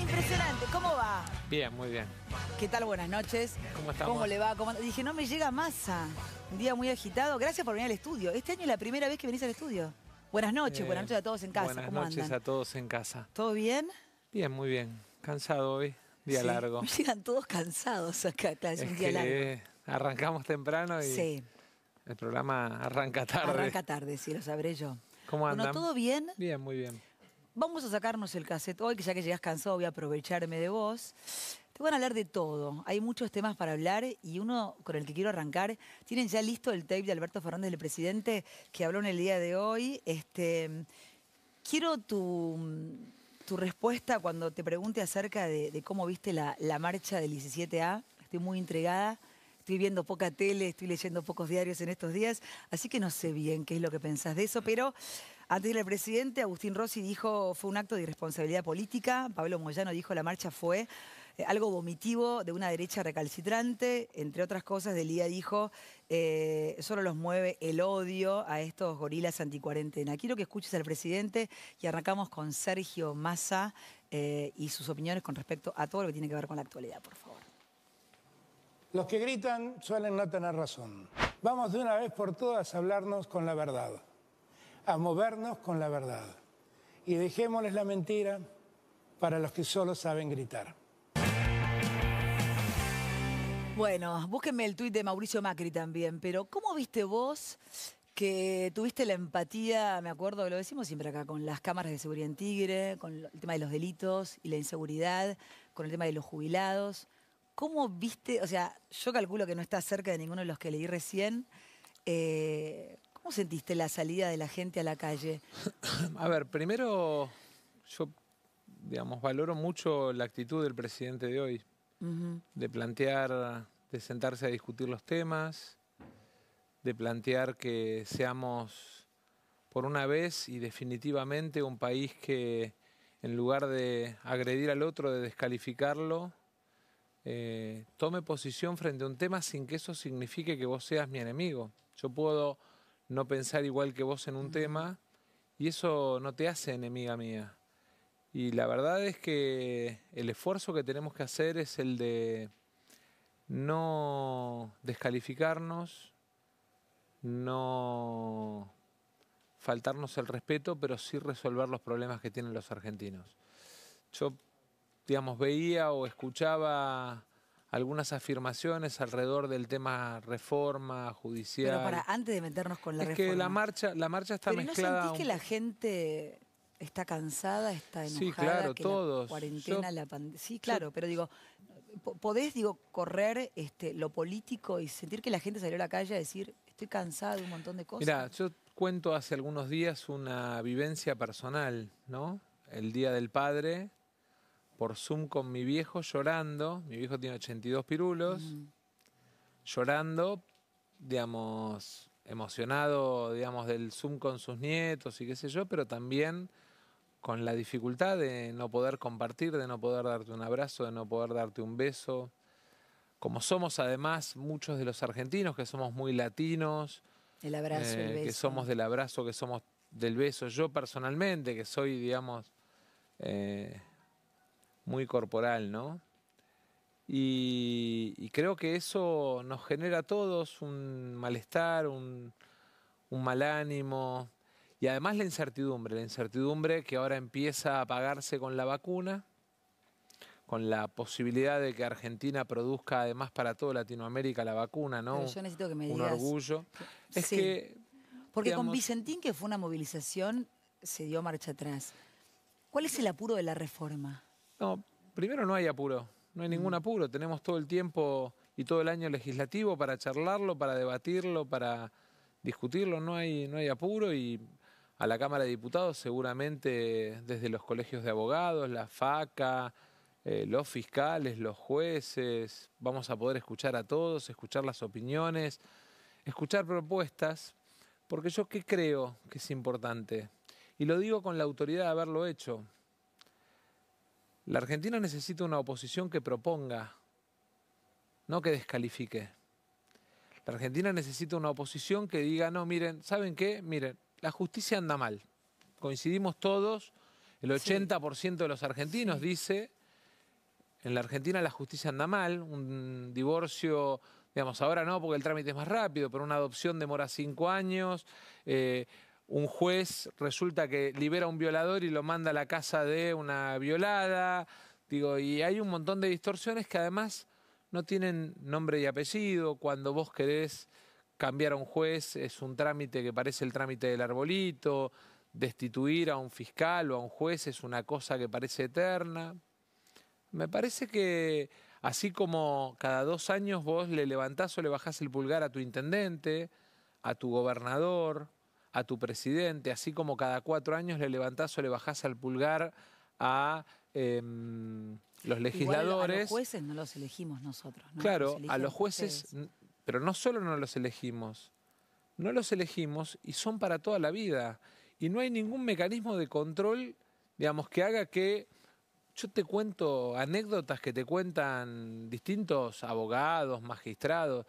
Impresionante, ¿cómo va? Bien, muy bien. ¿Qué tal? Buenas noches. ¿Cómo estamos? ¿Cómo le va? Dije, no me llega masa. Un día muy agitado. Gracias por venir al estudio. Este año es la primera vez que venís al estudio. Buenas noches a todos en casa. Buenas ¿Cómo noches andan? a todos en casa. ¿Todo bien? Bien, muy bien. Cansado hoy, día Sí. largo. Me llegan todos cansados acá, claro, es un día largo. Arrancamos temprano y Sí, el programa arranca tarde. arranca tarde, sí, lo sabré yo. ¿Cómo andan? Bueno, ¿todo bien? Bien, muy bien. Vamos a sacarnos el cassette hoy, que ya que llegás cansado voy a aprovecharme de vos. Te van a hablar de todo. Hay muchos temas para hablar y uno con el que quiero arrancar. Tienen ya listo el tape de Alberto Fernández, el presidente, que habló en el día de hoy. Quiero tu respuesta cuando te pregunte acerca de cómo viste la marcha del 17A. Estoy muy intrigada. Estoy viendo poca tele, estoy leyendo pocos diarios en estos días, así que no sé bien qué es lo que pensás de eso, pero antes del presidente, Agustín Rossi dijo fue un acto de irresponsabilidad política, Pablo Moyano dijo la marcha fue algo vomitivo de una derecha recalcitrante, entre otras cosas, Delía dijo solo los mueve el odio a estos gorilas anticuarentena. Quiero que escuches al presidente y arrancamos con Sergio Massa y sus opiniones con respecto a todo lo que tiene que ver con la actualidad, por favor. Los que gritan suelen no tener razón. Vamos de una vez por todas a hablarnos con la verdad, a movernos con la verdad. Y dejémosles la mentira para los que solo saben gritar. Bueno, búsquenme el tuit de Mauricio Macri también, pero ¿cómo viste vos que tuviste la empatía, me acuerdo, lo decimos siempre acá, con las cámaras de seguridad en Tigre, con el tema de los delitos y la inseguridad, con el tema de los jubilados? ¿Cómo viste, o sea, yo calculo que no estás cerca de ninguno de los que leí recién, ¿cómo sentiste la salida de la gente a la calle? A ver, primero yo, digamos, valoro mucho la actitud del presidente de hoy, de plantear, de sentarse a discutir los temas, de plantear que seamos por una vez y definitivamente un país que en lugar de agredir al otro, de descalificarlo, tome posición frente a un tema sin que eso signifique que vos seas mi enemigo. Yo puedo no pensar igual que vos en un tema y eso no te hace enemiga mía. Y la verdad es que el esfuerzo que tenemos que hacer es el de no descalificarnos, no faltarnos el respeto, pero sí resolver los problemas que tienen los argentinos. Yo, digamos, veía o escuchaba algunas afirmaciones alrededor del tema reforma judicial. Pero para, antes de meternos con la reforma. Es que la marcha está ¿Pero mezclada. no sentís que la gente está cansada, está enojada? Sí, claro, que todos. La cuarentena, la pandemia. Sí, claro, pero digo, ¿podés, correr lo político y sentir que la gente salió a la calle a decir, estoy cansada de un montón de cosas? Mirá, yo cuento hace algunos días una vivencia personal, ¿no? El Día del Padre, por Zoom con mi viejo llorando. Mi viejo tiene 82 pirulos. Llorando, digamos, emocionado, digamos, del Zoom con sus nietos y qué sé yo, pero también con la dificultad de no poder compartir, de no poder darte un abrazo, de no poder darte un beso. Como somos además muchos de los argentinos, que somos muy latinos, El abrazo, el beso. que somos del abrazo, que somos del beso. Yo personalmente, que soy, digamos, muy corporal, ¿no? Y creo que eso nos genera a todos un malestar, un mal ánimo. Y además la incertidumbre que ahora empieza a apagarse con la vacuna, con la posibilidad de que Argentina produzca además para toda Latinoamérica la vacuna, ¿no? Pero yo necesito que me un digas... orgullo. Es Sí. que, Porque digamos, con Vicentín, que fue una movilización, se dio marcha atrás. ¿Cuál es el apuro de la reforma? no, primero no hay apuro, no hay ningún apuro. Tenemos todo el tiempo y todo el año legislativo para charlarlo, para debatirlo, para discutirlo. No hay apuro y a la Cámara de Diputados seguramente desde los colegios de abogados, la FACA, los fiscales, los jueces, vamos a poder escuchar a todos, escuchar las opiniones, escuchar propuestas, porque yo ¿qué creo que es importante? Y lo digo con la autoridad de haberlo hecho. La Argentina necesita una oposición que proponga, no que descalifique. La Argentina necesita una oposición que diga, no, miren, ¿saben qué? Miren, la justicia anda mal. Coincidimos todos, el 80% de los argentinos dice en la Argentina la justicia anda mal, un divorcio, digamos, ahora no porque el trámite es más rápido, pero una adopción demora 5 años, un juez resulta que libera a un violador y lo manda a la casa de una violada, digo, y hay un montón de distorsiones que además no tienen nombre y apellido. Cuando vos querés cambiar a un juez es un trámite que parece el trámite del arbolito, destituir a un fiscal o a un juez es una cosa que parece eterna. Me parece que así como cada 2 años vos le levantás o le bajás el pulgar a tu intendente, a tu gobernador, a tu presidente, así como cada 4 años le levantás o le bajás al pulgar a los legisladores. Igual a los jueces no los elegimos nosotros, ¿no? Claro, a los jueces, pero no solo no los elegimos y son para toda la vida. Y no hay ningún mecanismo de control, digamos, que haga que... Yo te cuento anécdotas que te cuentan distintos abogados, magistrados.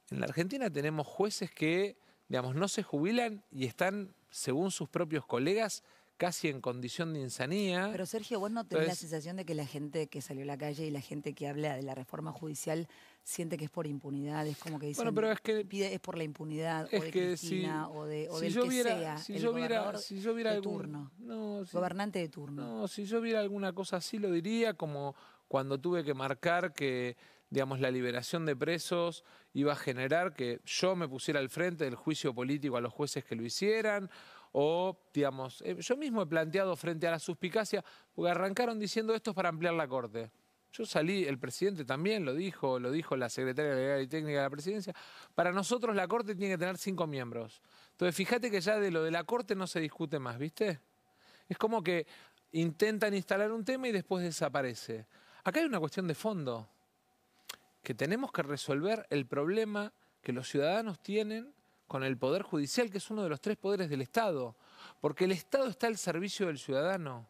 En la Argentina tenemos jueces que, digamos, no se jubilan y están, según sus propios colegas, casi en condición de insanía. Pero Sergio, ¿vos no tenés la sensación de que la gente que salió a la calle y la gente que habla de la reforma judicial siente que es por impunidad? Es como que dicen, bueno, pero es que es por la impunidad, es o de que Cristina, si, o del si que sea, si el yo viera, gobernador si yo viera de algún, turno, no, gobernante de turno. No, si yo viera alguna cosa así lo diría, como cuando tuve que marcar que, digamos, la liberación de presos iba a generar que yo me pusiera al frente del juicio político a los jueces que lo hicieran, o, digamos, yo mismo he planteado frente a la suspicacia, porque arrancaron diciendo esto es para ampliar la Corte. Yo salí, el presidente también lo dijo la secretaria legal y técnica de la presidencia, para nosotros la Corte tiene que tener 5 miembros. Entonces, fíjate que ya de lo de la Corte no se discute más, ¿viste? Es como que intentan instalar un tema y después desaparece. Acá hay una cuestión de fondo, que tenemos que resolver el problema que los ciudadanos tienen con el Poder Judicial, que es uno de los 3 poderes del Estado, porque el Estado está al servicio del ciudadano.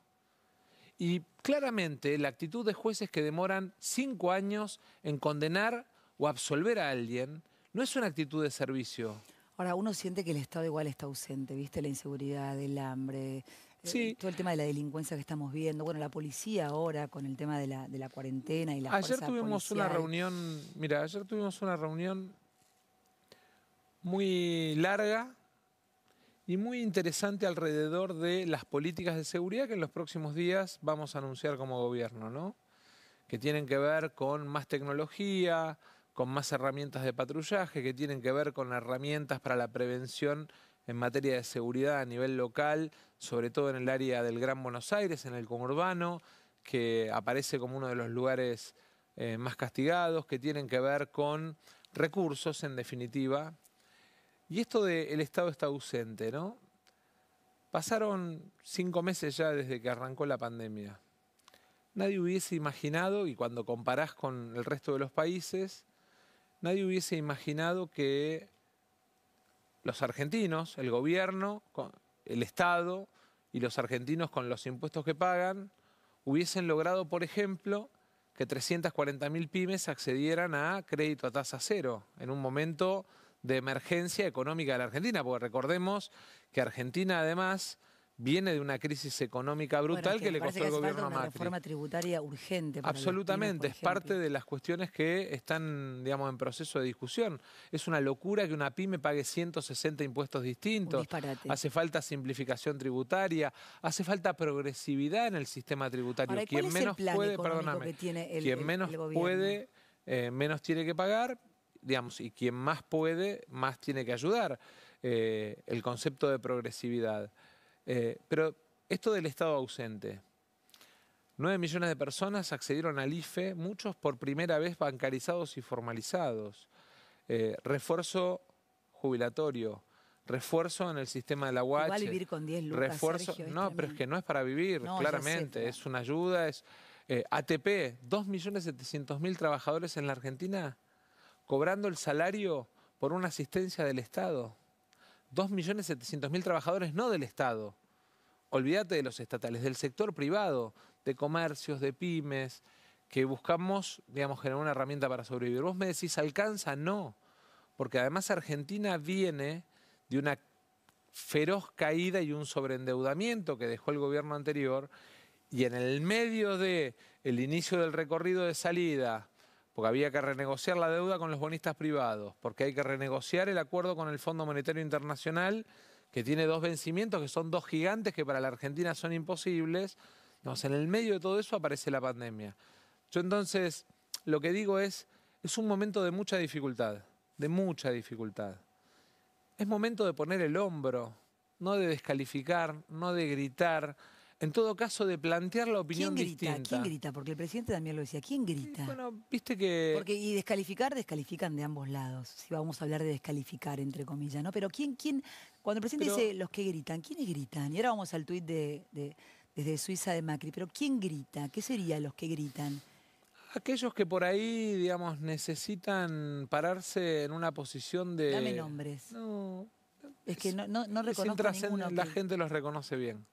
Y claramente la actitud de jueces que demoran 5 años en condenar o absolver a alguien no es una actitud de servicio. Ahora, uno siente que el Estado igual está ausente, ¿viste? La inseguridad, el hambre, Sí. todo el tema de la delincuencia que estamos viendo. Bueno, la policía ahora con el tema de la cuarentena y la Ayer fuerza tuvimos policial. una reunión, mira, ayer tuvimos una reunión muy larga y muy interesante alrededor de las políticas de seguridad que en los próximos días vamos a anunciar como gobierno, ¿no? Que tienen que ver con más tecnología, con más herramientas de patrullaje, que tienen que ver con herramientas para la prevención en materia de seguridad a nivel local, sobre todo en el área del Gran Buenos Aires, en el conurbano, que aparece como uno de los lugares más castigados, que tienen que ver con recursos, en definitiva. Y esto de el Estado está ausente, ¿no? Pasaron 5 meses ya desde que arrancó la pandemia. Nadie hubiese imaginado, y cuando comparás con el resto de los países, nadie hubiese imaginado que los argentinos, el gobierno, el Estado y los argentinos con los impuestos que pagan, hubiesen logrado, por ejemplo, que 340.000 pymes accedieran a crédito a tasa cero en un momento de emergencia económica de la Argentina, porque recordemos que Argentina además viene de una crisis económica brutal que le costó el gobierno a Macri. Una reforma tributaria urgente. Para absolutamente, las pymes, es parte de las cuestiones que están, digamos, en proceso de discusión. Es una locura que una pyme pague 160 impuestos distintos. Un disparate. Hace falta simplificación tributaria, hace falta progresividad en el sistema tributario. Ahora, quien menos puede, perdóname, que tiene quien menos puede, menos tiene que pagar, digamos, y quien más puede, más tiene que ayudar. El concepto de progresividad. Pero esto del Estado ausente, 9 millones de personas accedieron al IFE, muchos por primera vez bancarizados y formalizados. Refuerzo jubilatorio, refuerzo en el sistema de la UH. Va a vivir con 10 lucas, refuerzo, Sergio, no, pero es que no es para vivir, no, claramente, es una ayuda. ATP, 2.700.000 trabajadores en la Argentina cobrando el salario por una asistencia del Estado. 2.700.000 trabajadores, no del Estado. Olvídate de los estatales, del sector privado, de comercios, de pymes, que buscamos, digamos, generar una herramienta para sobrevivir. Vos me decís, ¿alcanza? No, porque además Argentina viene de una feroz caída y un sobreendeudamiento que dejó el gobierno anterior, y en el medio de el inicio del recorrido de salida, porque había que renegociar la deuda con los bonistas privados, porque hay que renegociar el acuerdo con el Fondo Monetario Internacional, que tiene 2 vencimientos, que son 2 gigantes que para la Argentina son imposibles. En el medio de todo eso aparece la pandemia. Yo entonces lo que digo es un momento de mucha dificultad, de mucha dificultad. Es momento de poner el hombro, no de descalificar, no de gritar, en todo caso de plantear la opinión distinta. ¿Quién grita? Porque el presidente también lo decía. ¿Quién grita? Bueno, viste que... Porque y descalifican de ambos lados, si vamos a hablar de descalificar, entre comillas, ¿no? Pero cuando el presidente dice los que gritan, ¿quiénes gritan? Y ahora vamos al tuit desde Suiza de Macri, pero ¿quién grita? ¿Qué serían los que gritan? Aquellos que por ahí, digamos, necesitan pararse en una posición de... Dame nombres. No. Es que no reconozco ninguno. La gente los reconoce bien.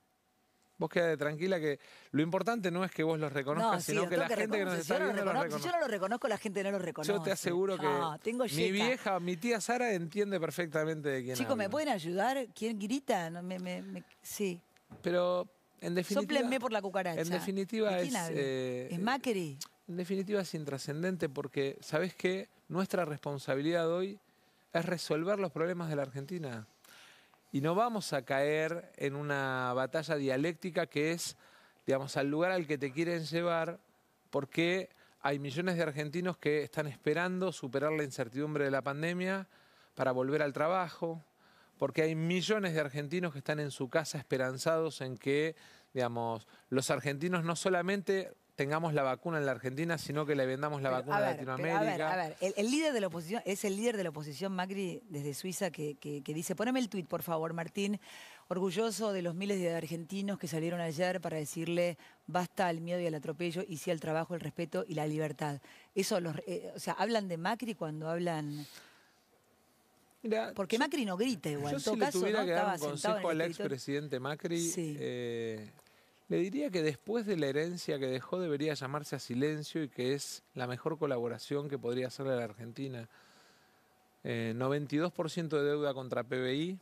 Vos quedate tranquila que lo importante no es que vos los reconozcas, sino que la gente que nos está viendo los reconoce. Si yo no lo reconozco, la gente no lo reconoce. Yo te aseguro que mi tía Sara entiende perfectamente de quién habla. Chicos, ¿me pueden ayudar? ¿Quién grita? Sí. Pero en definitiva... Sóplenme por la cucaracha. En definitiva ¿Es Macri? En definitiva es intrascendente porque, ¿sabés qué? Nuestra responsabilidad hoy es resolver los problemas de la Argentina. Y no vamos a caer en una batalla dialéctica que es, digamos, al lugar al que te quieren llevar, porque hay millones de argentinos que están esperando superar la incertidumbre de la pandemia para volver al trabajo, porque hay millones de argentinos que están en su casa esperanzados en que, digamos, los argentinos no solamente tengamos la vacuna en la Argentina, sino que le vendamos la vacuna a Latinoamérica. A ver, el líder de la oposición, es el líder de la oposición Macri desde Suiza que dice, poneme el tuit, por favor, Martín, orgulloso de los miles de argentinos que salieron ayer para decirle basta al miedo y al atropello y sí al trabajo, el respeto y la libertad. Eso, o sea, hablan de Macri cuando hablan... Mira, porque Macri no grita igual. Yo en todo si caso, le tuviera ¿no? que dar un Estaba sentado consejo en al el escritorio. expresidente Macri, Sí. le diría que después de la herencia que dejó debería llamarse a silencio y que es la mejor colaboración que podría hacerle a la Argentina. 92% de deuda contra PBI,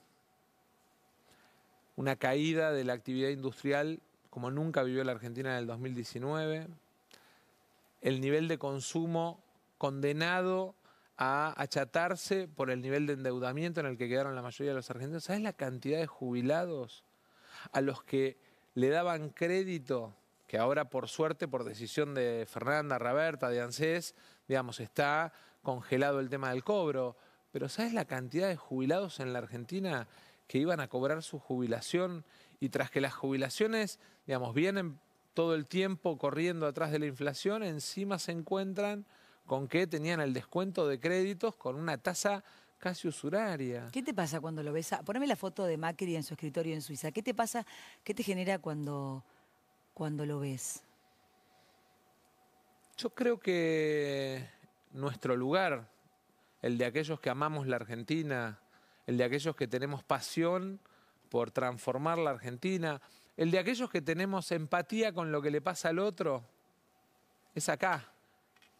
una caída de la actividad industrial como nunca vivió la Argentina en el 2019, el nivel de consumo condenado a achatarse por el nivel de endeudamiento en el que quedaron la mayoría de los argentinos. ¿Sabes la cantidad de jubilados a los que le daban crédito, que ahora por suerte, por decisión de Fernanda, Raberta, de ANSES, digamos, está congelado el tema del cobro? Pero ¿sabes la cantidad de jubilados en la Argentina que iban a cobrar su jubilación y tras que las jubilaciones, digamos, vienen todo el tiempo corriendo atrás de la inflación, encima se encuentran con que tenían el descuento de créditos con una tasa casi usuraria? ¿Qué te pasa cuando lo ves? Poneme la foto de Macri en su escritorio en Suiza. ¿Qué te pasa? ¿Qué te genera cuando lo ves? Yo creo que nuestro lugar, el de aquellos que amamos la Argentina, el de aquellos que tenemos pasión por transformar la Argentina, el de aquellos que tenemos empatía con lo que le pasa al otro, es acá.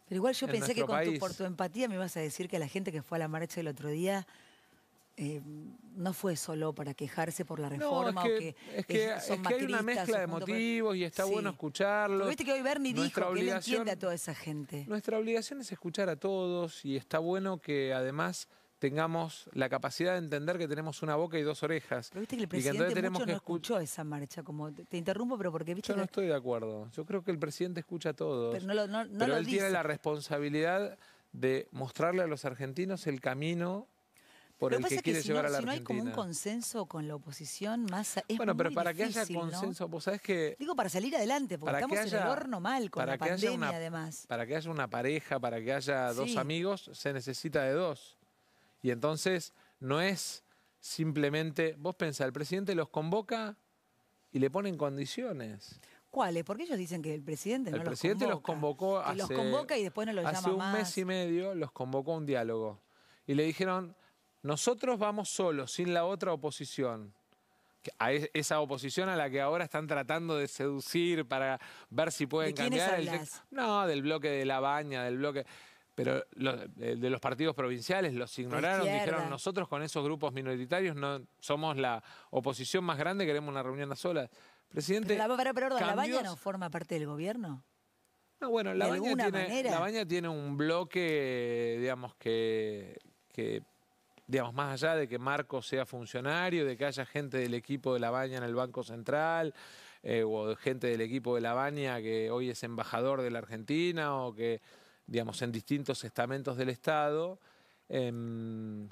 Pero igual yo pensé que por tu empatía me ibas a decir que la gente que fue a la marcha el otro día no fue solo para quejarse por la reforma. No, es que hay una mezcla de motivos y está bueno escucharlo. Pero viste que hoy Bernie dijo que él entiende a toda esa gente. Nuestra obligación es escuchar a todos y está bueno que además tengamos la capacidad de entender que tenemos una boca y 2 orejas. Pero viste que el presidente no escuchó esa marcha. Como te interrumpo, pero porque viste. Yo no estoy de acuerdo. Yo creo que el presidente escucha a todos. Pero él tiene la responsabilidad de mostrarle a los argentinos el camino por el que quiere llevar a la Argentina. Si no hay como un consenso con la oposición, es bueno, pero muy para difícil, que haya consenso, ¿no? Vos sabés que... Digo, para salir adelante, porque estamos en el horno mal con la pandemia, además. Para que haya una pareja, para que haya 2 amigos, se necesita de 2. Y entonces no es simplemente... Vos pensá, el presidente los convoca y le ponen condiciones. ¿Cuáles? Porque ellos dicen que el presidente no los convoca. El presidente los convocó los convoca y después no los llama más. Hace un mes y medio los convocó a un diálogo. Y le dijeron... Nosotros vamos solos, sin la otra oposición. A esa oposición a la que ahora están tratando de seducir para ver si pueden cambiar el texto. No, del bloque de La Baña, del bloque... Pero de los partidos provinciales los ignoraron, dijeron nosotros con esos grupos minoritarios no somos la oposición más grande, queremos una reunión a solas. Presidente, pero ¿La Baña no forma parte del gobierno? No, bueno, de alguna manera. La Baña tiene un bloque, digamos, digamos, más allá de que Marcos sea funcionario, de que haya gente del equipo de La Baña en el Banco Central, o gente del equipo de La Baña que hoy es embajador de la Argentina, o que, digamos, en distintos estamentos del Estado. Él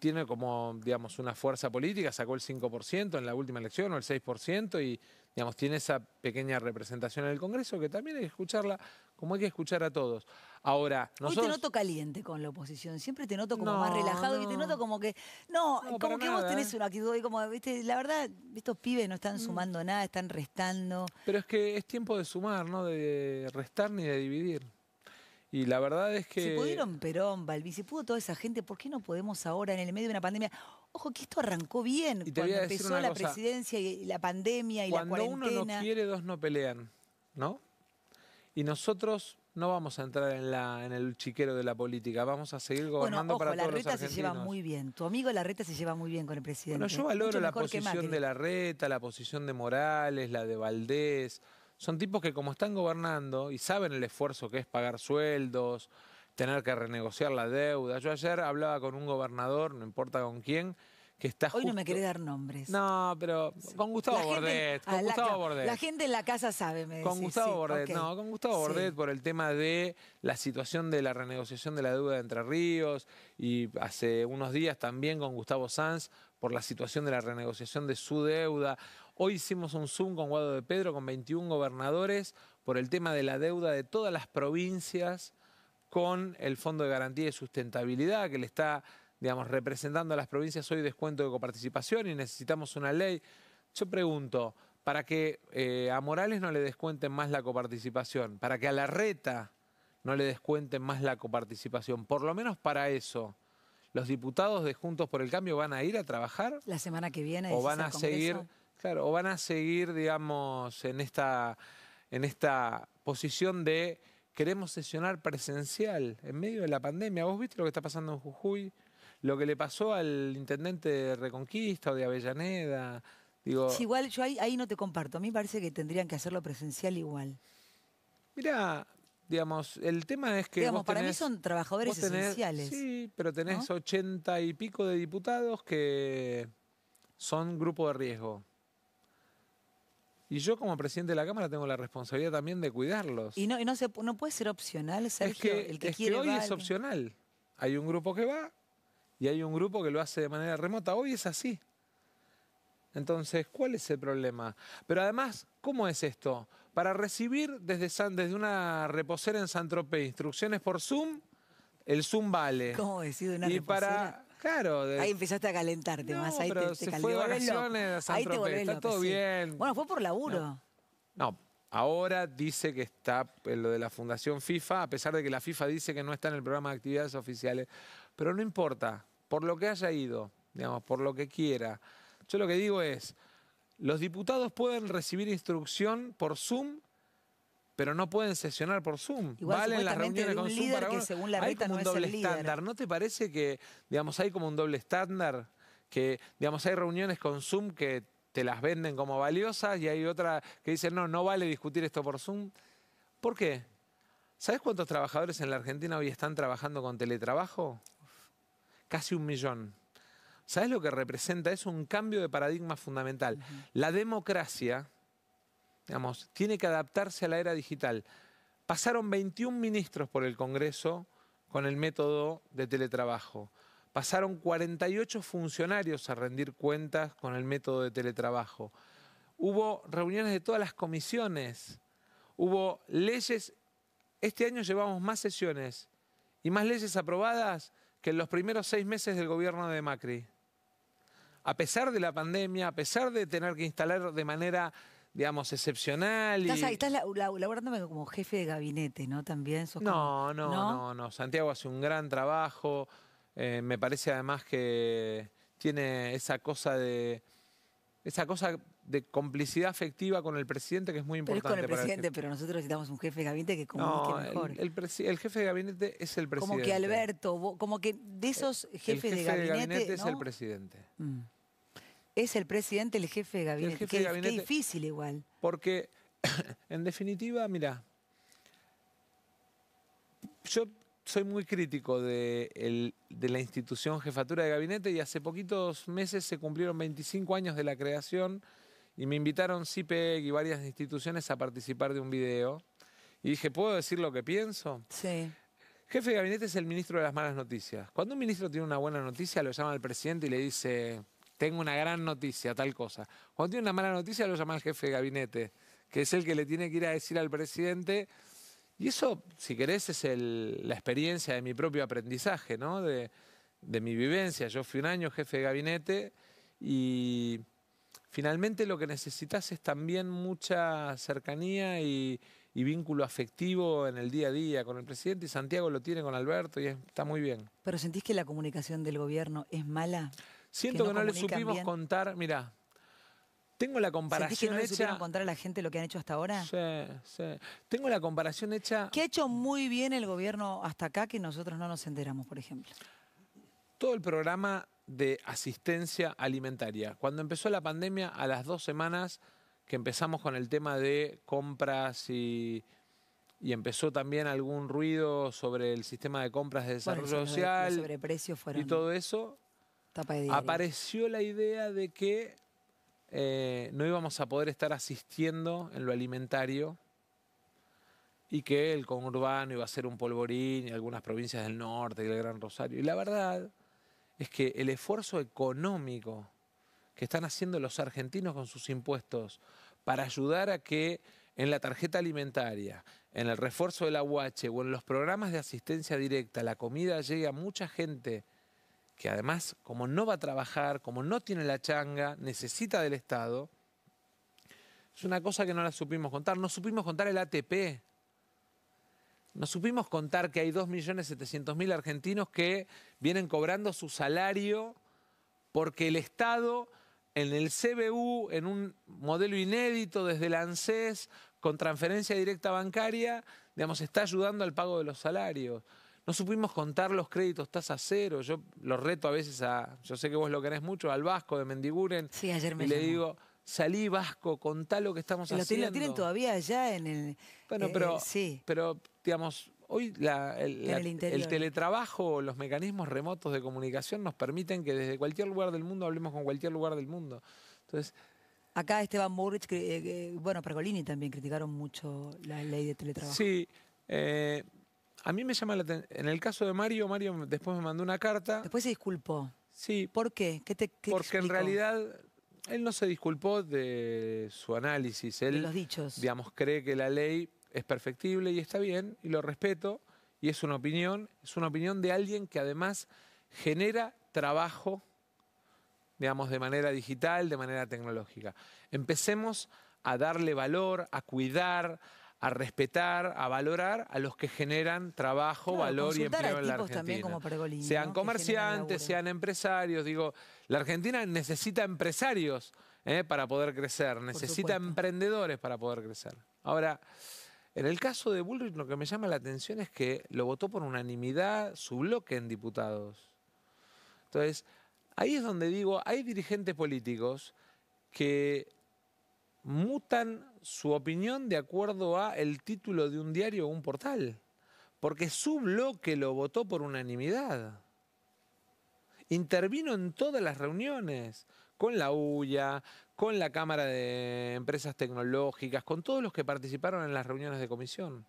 tiene como, digamos, una fuerza política, sacó el 5% en la última elección o el 6% y, digamos, tiene esa pequeña representación en el Congreso que también hay que escucharla como hay que escuchar a todos. Ahora, Hoy te nosotros... noto caliente con la oposición, siempre te noto como más No, relajado y te noto no, como que, no, no, para como que vos nada, tenés una actitud hoy como, viste, la verdad, estos pibes no están Mm. sumando nada, están restando. Pero es que es tiempo de sumar, no de restar ni de dividir. Y la verdad es Si que... pudieron Perón, Balbi, si pudo toda esa gente, ¿por qué no podemos ahora, en el medio de una pandemia? Ojo, que esto arrancó bien Y te voy cuando a decir empezó una la cosa. presidencia y la pandemia y la Cuando uno no cuarentena. quiere, dos no pelean, ¿no? Y nosotros no vamos a entrar en el chiquero de la política, vamos a seguir Bueno, gobernando ojo, para todos los Larreta se lleva argentinos. muy bien. Tu amigo Larreta se lleva muy bien con el presidente. Bueno, yo valoro Mucho la mejor que posición Macri. de Larreta, la posición de Morales, la de Valdés. Son tipos que como están gobernando y saben el esfuerzo que es pagar sueldos, tener que renegociar la deuda. Yo ayer hablaba con un gobernador, no importa con quién, que está Hoy no me querés justo... dar nombres. No, pero con Gustavo Bordet, con Gustavo Bordet. La gente en la casa sabe, me decís. Con Gustavo Sí, Bordet, ok. no, con Gustavo Sí. Bordet por el tema de la situación de la renegociación de la deuda de Entre Ríos y hace unos días también con Gustavo Sanz por la situación de la renegociación de su deuda. Hoy hicimos un Zoom con Guado de Pedro con 21 gobernadores por el tema de la deuda de todas las provincias con el Fondo de Garantía y Sustentabilidad que le está, digamos, representando a las provincias hoy descuento de coparticipación y necesitamos una ley. Yo pregunto, para que a Morales no le descuenten más la coparticipación, para que a Larreta no le descuenten más la coparticipación, por lo menos para eso, ¿los diputados de Juntos por el Cambio van a ir a trabajar? La semana que viene ¿O decís van al a seguir, Congreso. claro, o van a seguir, digamos, en esta posición de queremos sesionar presencial en medio de la pandemia? ¿Vos viste lo que está pasando en Jujuy? Lo que le pasó al intendente de Reconquista o de Avellaneda. Digo, Sí, igual yo ahí no te comparto. A mí me parece que tendrían que hacerlo presencial igual. mirá, digamos, el tema es que Digamos, vos para mí tenés... son trabajadores Vos tenés, esenciales. sí, pero tenés ¿no? 80 y pico de diputados que son grupo de riesgo. Y yo como presidente de la Cámara tengo la responsabilidad también de cuidarlos. Y no puede ser opcional, Sergio, el que Es quiere que hoy va, es opcional. Hay un grupo que va y hay un grupo que lo hace de manera remota. Hoy es así. Entonces, ¿cuál es el problema? Pero además, ¿cómo es esto? Para recibir desde una reposera en Saint-Tropez instrucciones por Zoom, el Zoom vale. ¿Cómo decir de una Y reposera? para... Claro, Ahí empezaste a calentarte no, más, ahí pero te se calentó. fue de Te volvés loco. vacaciones a Ahí te Saint-Tropez, volvés está loco, todo sí. bien. Bueno, fue por laburo. No, ahora dice que está en lo de la Fundación FIFA, a pesar de que la FIFA dice que no está en el programa de actividades oficiales. Pero no importa, por lo que haya ido, digamos, por lo que quiera. Yo lo que digo es, los diputados pueden recibir instrucción por Zoom, pero no pueden sesionar por Zoom. Igual, Valen las supuestamente, reuniones de un con Zoom líder para que uno. según Hay Larreta como no un es el doble líder. estándar. ¿No te parece que, digamos, hay como un doble estándar? Que, digamos, hay reuniones con Zoom que te las venden como valiosas y hay otra que dicen, no, no vale discutir esto por Zoom. ¿Por qué? ¿Sabes cuántos trabajadores en la Argentina hoy están trabajando con teletrabajo? Casi 1 millón. ¿Sabes lo que representa? Es un cambio de paradigma fundamental. La democracia, digamos, tiene que adaptarse a la era digital. Pasaron 21 ministros por el Congreso con el método de teletrabajo. Pasaron 48 funcionarios a rendir cuentas con el método de teletrabajo. Hubo reuniones de todas las comisiones. Hubo leyes. Este año llevamos más sesiones y más leyes aprobadas que en los primeros 6 meses del gobierno de Macri. A pesar de la pandemia, a pesar de tener que instalar de manera, digamos, excepcional. Estás laburándome como jefe de gabinete, ¿no? También sos No, como, no. Santiago hace un gran trabajo. Me parece además que tiene esa cosa de complicidad afectiva con el presidente que es muy Pero es importante con el para presidente, pero nosotros necesitamos un jefe de gabinete que comunique No, mejor. el jefe de gabinete es el presidente. Como que Alberto, como que de esos jefes el jefe de gabinete es ¿no? el presidente. Es el presidente el jefe de gabinete. jefe de gabinete- Qué difícil igual. Porque, en definitiva, mira, yo soy muy crítico de la institución Jefatura de Gabinete y hace poquitos meses se cumplieron 25 años de la creación y me invitaron CIPEC y varias instituciones a participar de un video. Y dije, ¿puedo decir lo que pienso? Sí. Jefe de Gabinete es el ministro de las malas noticias. Cuando un ministro tiene una buena noticia, lo llama al presidente y le dice, tengo una gran noticia, tal cosa. Cuando tiene una mala noticia, lo llama al jefe de Gabinete, que es el que le tiene que ir a decir al presidente. Y eso, si querés, es la experiencia de mi propio aprendizaje, ¿no? De mi vivencia. Yo fui un año jefe de gabinete y finalmente lo que necesitas es también mucha cercanía y vínculo afectivo en el día a día con el presidente. Y Santiago lo tiene con Alberto y está muy bien. ¿Pero sentís que la comunicación del gobierno es mala? Siento que no le comunican supimos bien. contar, mirá. Tengo la ¿Sentís que comparación no le hecha. supieron contar a la gente lo que han hecho hasta ahora? Sí, sí. Tengo la comparación hecha. ¿Qué ha hecho muy bien el gobierno hasta acá que nosotros no nos enteramos, por ejemplo? Todo el programa de asistencia alimentaria. Cuando empezó la pandemia, a las 2 semanas que empezamos con el tema de compras y empezó también algún ruido sobre el sistema de compras de desarrollo Bueno, social los sobreprecios fueron y todo eso, tapa de diario. apareció la idea de que no íbamos a poder estar asistiendo en lo alimentario y que el conurbano iba a ser un polvorín y algunas provincias del norte y el Gran Rosario. Y la verdad es que el esfuerzo económico que están haciendo los argentinos con sus impuestos para ayudar a que en la tarjeta alimentaria, en el refuerzo del aguache o en los programas de asistencia directa la comida llegue a mucha gente que además, como no va a trabajar, como no tiene la changa, necesita del Estado, es una cosa que no la supimos contar. No supimos contar el ATP. No supimos contar que hay 2.700.000 argentinos que vienen cobrando su salario porque el Estado, en el CBU, en un modelo inédito desde el ANSES, con transferencia directa bancaria, digamos, está ayudando al pago de los salarios. No supimos contar los créditos tasa cero. Yo los reto a veces yo sé que vos lo querés mucho, al Vasco de Mendiguren. Sí, ayer me y le llamó. digo, salí Vasco, contá lo que estamos haciendo. Lo tienen todavía allá en el... Bueno, sí. pero digamos, hoy el interior. el teletrabajo, los mecanismos remotos de comunicación nos permiten que desde cualquier lugar del mundo hablemos con cualquier lugar del mundo. Entonces, acá Esteban Burrich, bueno, Pergolini también criticaron mucho la ley de teletrabajo. sí, a mí me llama la atención. En el caso de Mario después me mandó una carta. Después se disculpó. Sí, ¿Por qué? ¿Qué porque en explicó? realidad él no se disculpó de su análisis. Él, De los dichos. digamos, cree que la ley es perfectible y está bien, y lo respeto, y es una opinión de alguien que además genera trabajo, digamos, de manera digital, de manera tecnológica. Empecemos a darle valor, a cuidar, a respetar, a valorar a los que generan trabajo, Claro, valor y consultar a empleo en la tipos también Argentina. como Pergolini, Sean ¿no? Que generan comerciantes, laburo. sean empresarios. Digo, la Argentina necesita empresarios para poder crecer, necesita supuesto. emprendedores para poder crecer. Ahora, en el caso de Bullrich, lo que me llama la atención es que lo votó por unanimidad su bloque en diputados. Entonces, ahí es donde digo, hay dirigentes políticos que mutan su opinión de acuerdo a el título de un diario o un portal, porque su bloque lo votó por unanimidad. Intervino en todas las reuniones, con la UIA, con la Cámara de Empresas Tecnológicas, con todos los que participaron en las reuniones de comisión.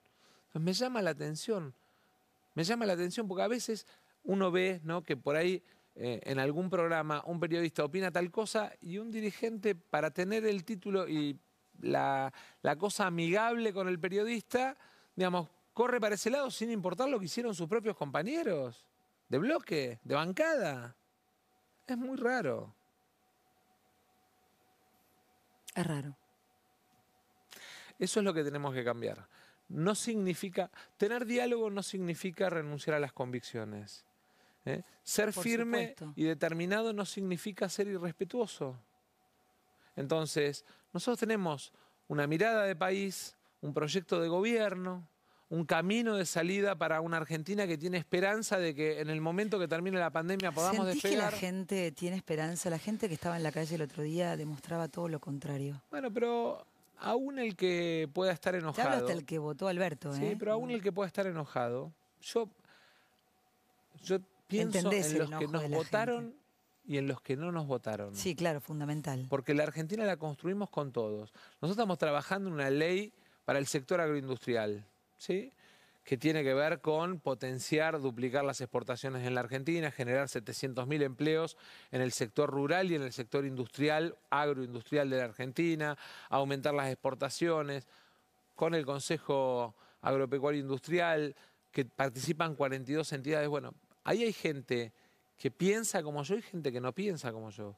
Entonces me llama la atención porque a veces uno ve, ¿no?, que por ahí en algún programa un periodista opina tal cosa y un dirigente, para tener el título y la cosa amigable con el periodista, digamos, corre para ese lado sin importar lo que hicieron sus propios compañeros de bloque, de bancada. Es muy raro. Es raro. Eso es lo que tenemos que cambiar. No significa, tener diálogo no significa renunciar a las convicciones. Ser Por firme supuesto. y determinado no significa ser irrespetuoso. Entonces, nosotros tenemos una mirada de país, un proyecto de gobierno, un camino de salida para una Argentina que tiene esperanza de que en el momento que termine la pandemia podamos ¿Sentís que despegar. la gente tiene esperanza? La gente que estaba en la calle el otro día demostraba todo lo contrario. Bueno, pero aún el que pueda estar Te hablo enojado. hasta el que votó a Alberto, Sí, pero aún el que pueda estar enojado, yo pienso Entendés en el los que enojo nos de la votaron gente. y en los que no nos votaron. Sí, claro, fundamental. Porque la Argentina la construimos con todos. Nosotros estamos trabajando en una ley para el sector agroindustrial, ¿sí? Que tiene que ver con potenciar, duplicar las exportaciones en la Argentina, generar 700.000 empleos en el sector rural y en el sector industrial, agroindustrial de la Argentina, aumentar las exportaciones, con el Consejo Agropecuario Industrial, que participan 42 entidades. Bueno, ahí hay gente que piensa como yo y gente que no piensa como yo.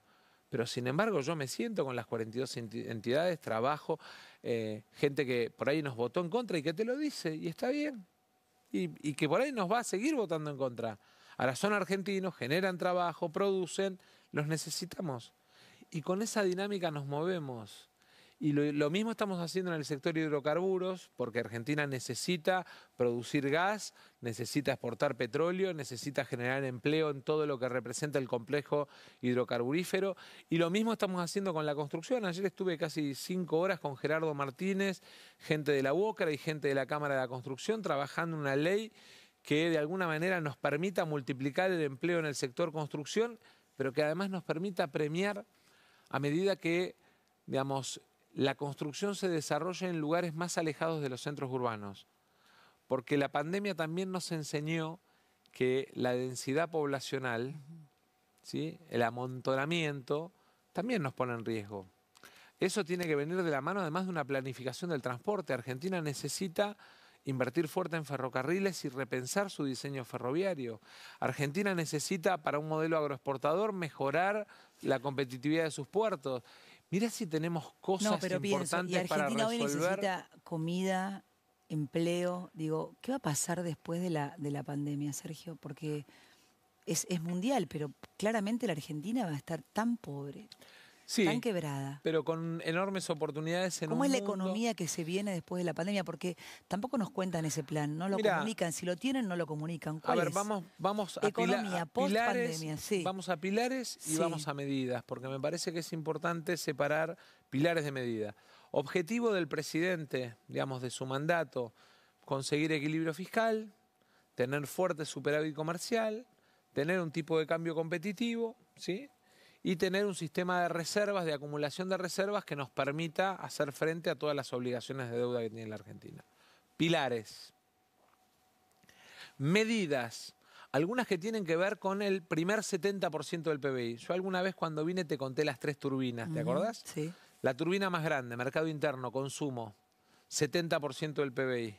Pero sin embargo yo me siento con las 42 entidades, trabajo, gente que por ahí nos votó en contra y que te lo dice, y está bien. Y que por ahí nos va a seguir votando en contra. Ahora son argentinos, generan trabajo, producen, los necesitamos. Y con esa dinámica nos movemos. Y lo mismo estamos haciendo en el sector hidrocarburos, porque Argentina necesita producir gas, necesita exportar petróleo, necesita generar empleo en todo lo que representa el complejo hidrocarburífero. Y lo mismo estamos haciendo con la construcción. Ayer estuve casi 5 horas con Gerardo Martínez, gente de la UOCRA y gente de la Cámara de la Construcción, trabajando una ley que de alguna manera nos permita multiplicar el empleo en el sector construcción, pero que además nos permita premiar a medida que, digamos, la construcción se desarrolla en lugares más alejados de los centros urbanos. Porque la pandemia también nos enseñó que la densidad poblacional, ¿sí?, el amontonamiento, también nos pone en riesgo. Eso tiene que venir de la mano además de una planificación del transporte. Argentina necesita invertir fuerte en ferrocarriles y repensar su diseño ferroviario. Argentina necesita, para un modelo agroexportador, mejorar la competitividad de sus puertos. Mirá si tenemos cosas importantes para Argentina hoy resolver. necesita comida, empleo. Digo, ¿qué va a pasar después de la pandemia, Sergio? Porque es mundial, pero claramente la Argentina va a estar tan pobre, Sí, tan quebrada. pero con enormes oportunidades en ¿Cómo un es la mundo. economía que se viene después de la pandemia? Porque tampoco nos cuentan ese plan, no lo Mirá, comunican. Si lo tienen, no lo comunican. A ¿Cuál ver, es? vamos a Economía, pilares, post-pandemia, sí. vamos a pilares y Sí. vamos a medidas, porque me parece que es importante separar pilares de medida. Objetivo del presidente, digamos, de su mandato, conseguir equilibrio fiscal, tener fuerte superávit comercial, tener un tipo de cambio competitivo, ¿sí?, y tener un sistema de reservas, de acumulación de reservas que nos permita hacer frente a todas las obligaciones de deuda que tiene la Argentina. Pilares. Medidas, algunas que tienen que ver con el primer 70% del PBI. Yo alguna vez cuando vine te conté las 3 turbinas, ¿te acordás? Sí. La turbina más grande, mercado interno, consumo, 70% del PBI.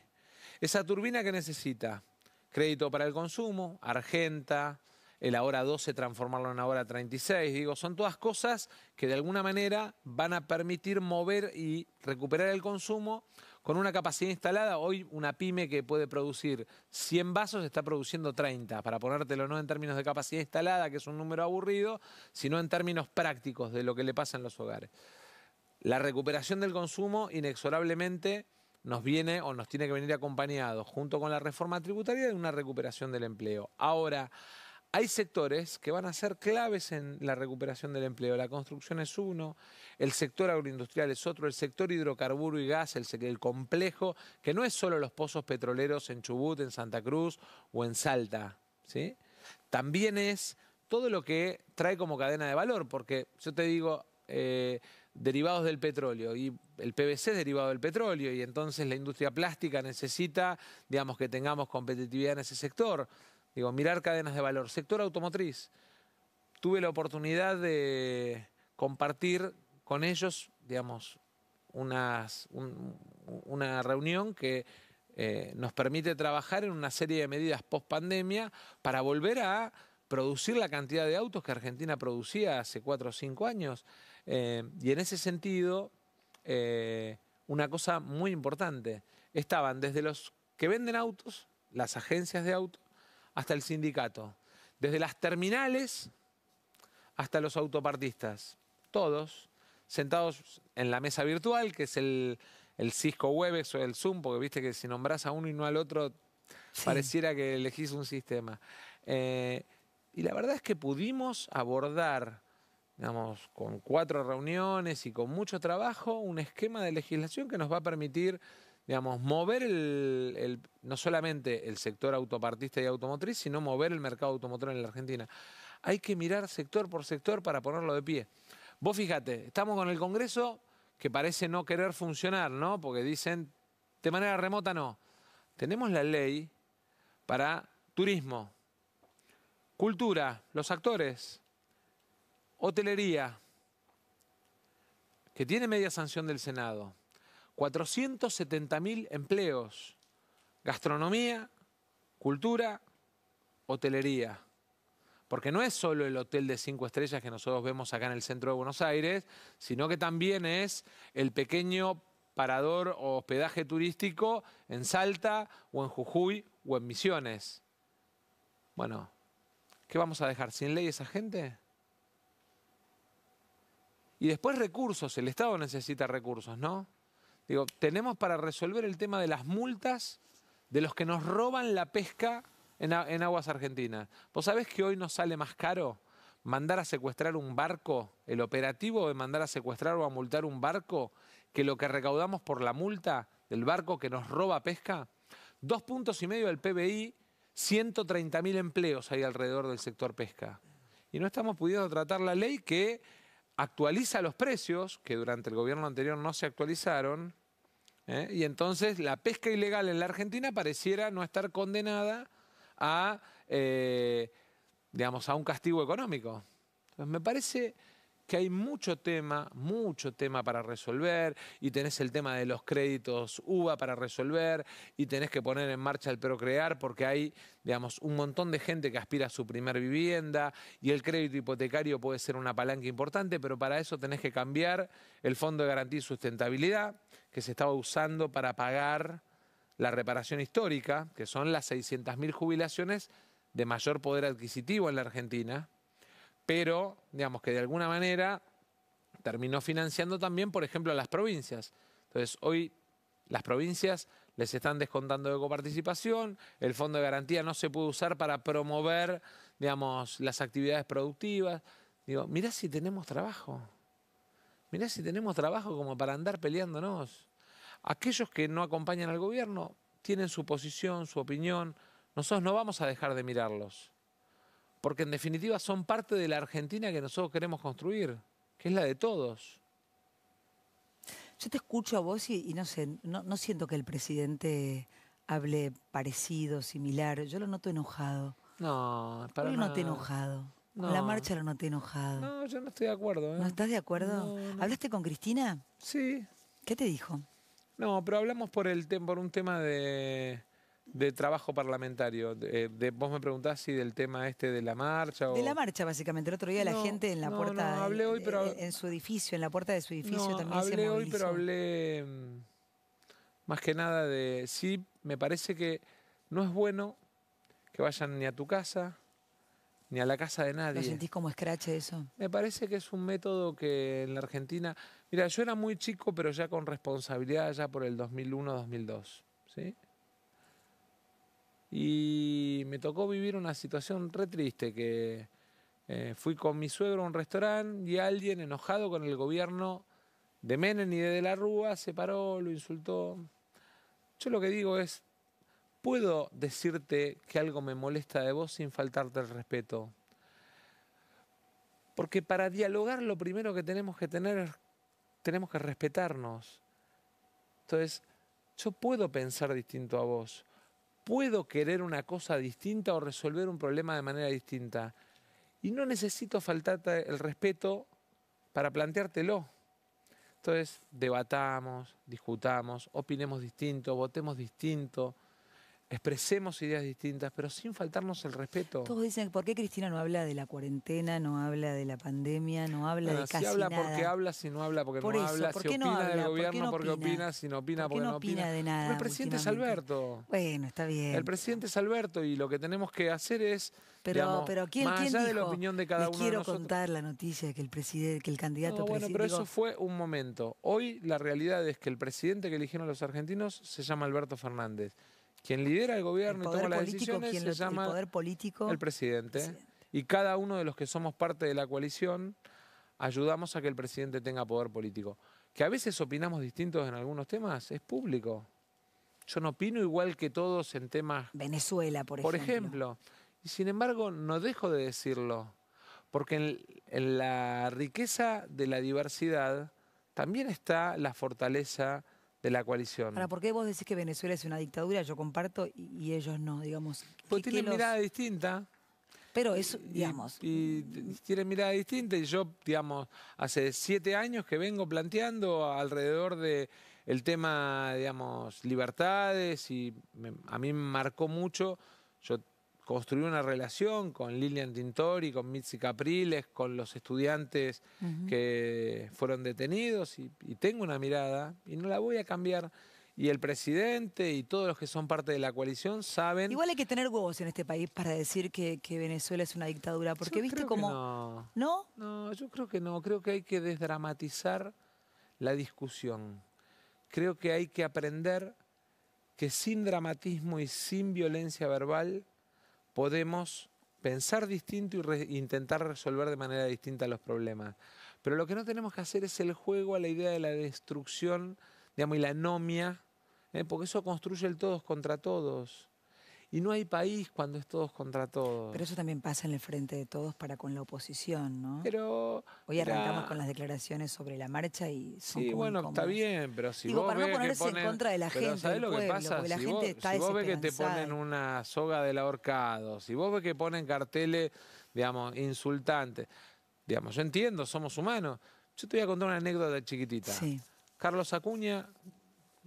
Esa turbina que necesita crédito para el consumo, Argenta, el ahora 12 transformarlo en ahora 36, digo, son todas cosas que de alguna manera van a permitir mover y recuperar el consumo con una capacidad instalada. Hoy una pyme que puede producir 100 vasos está produciendo 30, para ponértelo no en términos de capacidad instalada, que es un número aburrido, sino en términos prácticos de lo que le pasa en los hogares. La recuperación del consumo inexorablemente nos viene o nos tiene que venir acompañado, junto con la reforma tributaria, de una recuperación del empleo. Ahora, hay sectores que van a ser claves en la recuperación del empleo. La construcción es uno, el sector agroindustrial es otro, el sector hidrocarburo y gas, el complejo, que no es solo los pozos petroleros en Chubut, en Santa Cruz o en Salta, ¿sí? También es todo lo que trae como cadena de valor, porque yo te digo, derivados del petróleo, y el PVC es derivado del petróleo, y entonces la industria plástica necesita, digamos, que tengamos competitividad en ese sector. Digo, mirar cadenas de valor. Sector automotriz. Tuve la oportunidad de compartir con ellos, digamos, una reunión que nos permite trabajar en una serie de medidas post pandemia para volver a producir la cantidad de autos que Argentina producía hace 4 o 5 años. Y en ese sentido, una cosa muy importante. Estaban desde los que venden autos, las agencias de autos, hasta el sindicato, desde las terminales hasta los autopartistas, todos sentados en la mesa virtual, que es el Cisco Webex o el Zoom, porque viste que si nombrás a uno y no al otro, sí, pareciera que elegís un sistema. Y la verdad es que pudimos abordar, digamos, con 4 reuniones y con mucho trabajo, un esquema de legislación que nos va a permitir, digamos, mover no solamente el sector autopartista y automotriz, sino mover el mercado automotor en la Argentina. Hay que mirar sector por sector para ponerlo de pie. Vos fíjate, estamos con el Congreso que parece no querer funcionar, ¿no? Porque dicen, de manera remota no. Tenemos la ley para turismo, cultura, los actores, hotelería, que tiene media sanción del Senado, 470.000 empleos, gastronomía, cultura, hotelería. Porque no es solo el hotel de 5 estrellas que nosotros vemos acá en el centro de Buenos Aires, sino que también es el pequeño parador o hospedaje turístico en Salta o en Jujuy o en Misiones. Bueno, ¿qué vamos a dejar sin ley a esa gente? Y después recursos, el Estado necesita recursos, ¿no? Digo, tenemos para resolver el tema de las multas de los que nos roban la pesca en aguas argentinas. ¿Vos sabés que hoy nos sale más caro mandar a secuestrar un barco, el operativo de mandar a secuestrar o a multar un barco, que lo que recaudamos por la multa del barco que nos roba pesca? 2,5 puntos del PBI, 130.000 empleos hay alrededor del sector pesca. Y no estamos pudiendo tratar la ley que actualiza los precios, que durante el gobierno anterior no se actualizaron, y entonces la pesca ilegal en la Argentina pareciera no estar condenada a, digamos, a un castigo económico. Entonces, me parece que hay mucho tema para resolver, y tenés el tema de los créditos UBA para resolver, y tenés que poner en marcha el Procrear, porque hay, digamos, un montón de gente que aspira a su primer vivienda, y el crédito hipotecario puede ser una palanca importante, pero para eso tenés que cambiar el Fondo de Garantía y Sustentabilidad, que se estaba usando para pagar la reparación histórica, que son las 600.000 jubilaciones de mayor poder adquisitivo en la Argentina, pero, digamos, que de alguna manera terminó financiando también, por ejemplo, a las provincias. Entonces, hoy las provincias les están descontando de coparticipación, el Fondo de Garantía no se puede usar para promover, digamos, las actividades productivas. Digo, mirá si tenemos trabajo. Mirá si tenemos trabajo como para andar peleándonos. Aquellos que no acompañan al gobierno tienen su posición, su opinión. Nosotros no vamos a dejar de mirarlos. Porque en definitiva son parte de la Argentina que nosotros queremos construir, que es la de todos. Yo te escucho a vos y no sé, no siento que el presidente hable parecido, similar. Yo lo noto enojado. No, para Yo lo nada. noté enojado. No. Con la marcha lo noté enojado. No, yo no estoy de acuerdo. ¿No estás de acuerdo? No. ¿Hablaste con Cristina? Sí. ¿Qué te dijo? No, pero hablamos por un tema de trabajo parlamentario. Vos me preguntás si del tema de la marcha o... De la marcha, básicamente. El otro día la gente en la puerta, no, hablé hoy, pero... en su edificio, en la puerta de su edificio No, también se hablé hoy, movilizó. pero hablé más que nada de... Sí, me parece que no es bueno que vayan ni a tu casa, ni a la casa de nadie. ¿Lo sentís como escrache eso? Me parece que es un método que en la Argentina... Mira, yo era muy chico, pero ya con responsabilidad ya por el 2001-2002, ¿sí? Y me tocó vivir una situación re triste, que fui con mi suegro a un restaurante y alguien enojado con el gobierno de Menem y de la Rúa se paró, lo insultó. Yo lo que digo es, puedo decirte que algo me molesta de vos sin faltarte el respeto. Porque para dialogar lo primero que tenemos que tener es, tenemos que respetarnos. Entonces, yo puedo pensar distinto a vos. Puedo querer una cosa distinta o resolver un problema de manera distinta. Y no necesito faltarte el respeto para planteártelo. Entonces, debatamos, discutamos, opinemos distinto, votemos distinto, expresemos ideas distintas, pero sin faltarnos el respeto. Todos dicen, ¿por qué Cristina no habla de la cuarentena, no habla de la pandemia, no habla de casi si habla nada? porque habla, si no habla porque Por no eso, habla, ¿por si qué no opina del habla? ¿Por qué gobierno no porque opina? opina, si no opina ¿Por qué porque no no opina. opina de nada Pero el presidente es últimamente? Alberto. Bueno, está bien. El presidente es Alberto y lo que tenemos que hacer es, Pero ¿quién más allá dijo? de la opinión de cada Les uno de quiero nosotros. contar la noticia de que el presidente, que el candidato No, bueno, presidente... pero eso fue un momento. Hoy la realidad es que el presidente que eligieron los argentinos se llama Alberto Fernández. Quien lidera el gobierno y toma las decisiones se llama el poder político, el presidente. Y cada uno de los que somos parte de la coalición ayudamos a que el presidente tenga poder político. Que a veces opinamos distintos en algunos temas, es público. yo no opino igual que todos en temas, Venezuela, por por ejemplo. ejemplo. Y sin embargo, no dejo de decirlo, porque en la riqueza de la diversidad también está la fortaleza de la coalición. Ahora, ¿por qué vos decís que Venezuela es una dictadura? Yo comparto y ellos no, digamos. Porque ¿Qué tienen los- mirada distinta. Pero eso, digamos. Y tienen mirada distinta y yo, digamos, hace 7 años que vengo planteando alrededor de el tema, digamos, libertades y a mí me marcó mucho. Yo construí una relación con Lilian Tintori, con Mitzi Capriles, con los estudiantes que fueron detenidos y tengo una mirada y no la voy a cambiar. Y el presidente y todos los que son parte de la coalición saben... Igual hay que tener huevos en este país para decir que Venezuela es una dictadura, porque Yo viste creo que como... no. ¿No? No, yo creo que no. Creo que hay que desdramatizar la discusión. Creo que hay que aprender que sin dramatismo y sin violencia verbal podemos pensar distinto y intentar resolver de manera distinta los problemas. Pero lo que no tenemos que hacer es el juego a la idea de la destrucción, digamos, y la anomia, porque eso construye el todos contra todos. Y no hay país cuando es todos contra todos. Pero eso también pasa en el frente de todos para con la oposición, ¿no? Pero, Hoy arrancamos mirá, con las declaraciones sobre la marcha y son sí, como bueno, está incómodas. bien, pero si Digo, vos para no ves que ponerse en ponen... contra de la Pero gente, ¿sabés del lo que pueblo? pasa? Porque la Si gente vos, está si vos ves que te desesperanzada. ponen una soga del ahorcado, si vos ves que ponen carteles, digamos, insultantes, digamos, yo entiendo, somos humanos. Yo te voy a contar una anécdota chiquitita. Sí. Carlos Acuña,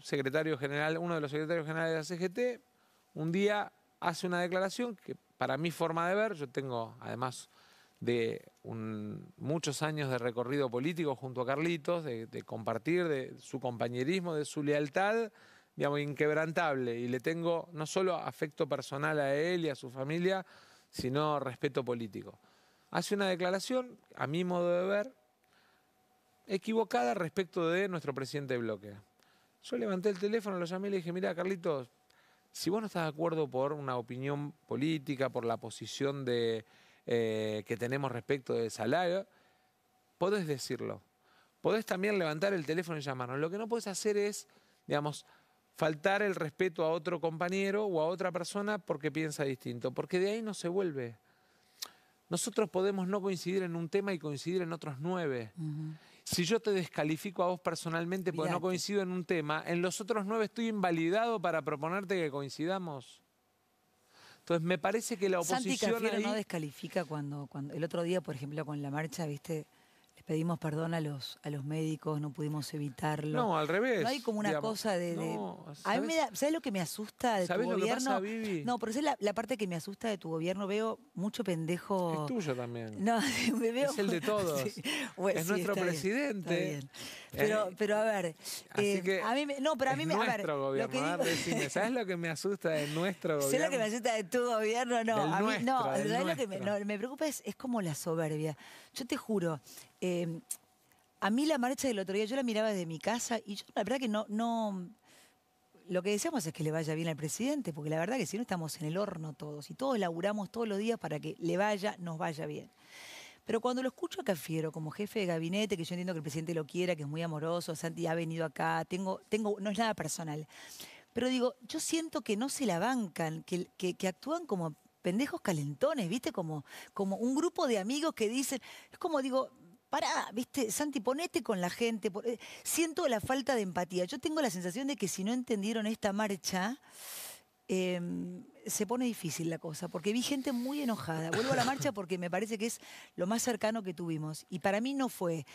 secretario general, uno de los secretarios generales de la CGT, un día hace una declaración que para mi forma de ver, yo tengo además de muchos años de recorrido político junto a Carlitos, de compartir de su compañerismo, de su lealtad, digamos, inquebrantable. Y le tengo no solo afecto personal a él y a su familia, sino respeto político. Hace una declaración, a mi modo de ver, equivocada respecto de nuestro presidente de bloque. Yo levanté el teléfono, lo llamé y le dije, mira, Carlitos, si vos no estás de acuerdo por una opinión política, por la posición que tenemos respecto del salario, podés decirlo. Podés también levantar el teléfono y llamarnos. Lo que no podés hacer es, digamos, faltar el respeto a otro compañero o a otra persona porque piensa distinto, porque de ahí no se vuelve. Nosotros podemos no coincidir en un tema y coincidir en otros 9. Si yo te descalifico a vos personalmente porque no coincido en un tema, en los otros 9 estoy invalidado para proponerte que coincidamos. Entonces me parece que la oposición Santi Cafiero ahí... no descalifica cuando el otro día, por ejemplo, con la marcha, viste, les pedimos perdón a los médicos, no pudimos evitarlo. No, al revés. No hay como una digamos, cosa de... no, A mí me da, ¿sabes lo que me asusta de tu ¿sabés lo que gobierno? pasa, Vivi? No, pero es la parte que me asusta de tu gobierno. Veo mucho pendejo... Es tuyo también. No, me veo... Es el de todos. Sí. Bueno, es sí, nuestro está bien, presidente. está bien. Pero a ver... Así que a mí no, pero a mí es me... A ver, nuestro gobierno. lo que A ver, decime, ¿sabes lo que me asusta de nuestro gobierno? ¿Sé lo que me asusta de tu gobierno? No, Del a mí nuestro, no. del ¿Sabes lo que nuestro. me preocupa? Es como la soberbia. Yo te juro, a mí la marcha del otro día, yo la miraba desde mi casa y yo la verdad que no... Lo que deseamos es que le vaya bien al presidente, porque la verdad que si no estamos en el horno todos y todos laburamos todos los días para que nos vaya bien. Pero cuando lo escucho a Cafiero como jefe de gabinete, que yo entiendo que el presidente lo quiera, que es muy amoroso, Santi ha venido acá, no es nada personal. Pero digo, yo siento que no se la bancan, que actúan como pendejos calentones, ¿viste? Como un grupo de amigos que dicen, es como digo, pará, ¿viste? Santi, ponete con la gente. Siento la falta de empatía. Yo tengo la sensación de que si no entendieron esta marcha, se pone difícil la cosa, porque vi gente muy enojada. Vuelvo a la marcha porque me parece que es lo más cercano que tuvimos. Y para mí no fue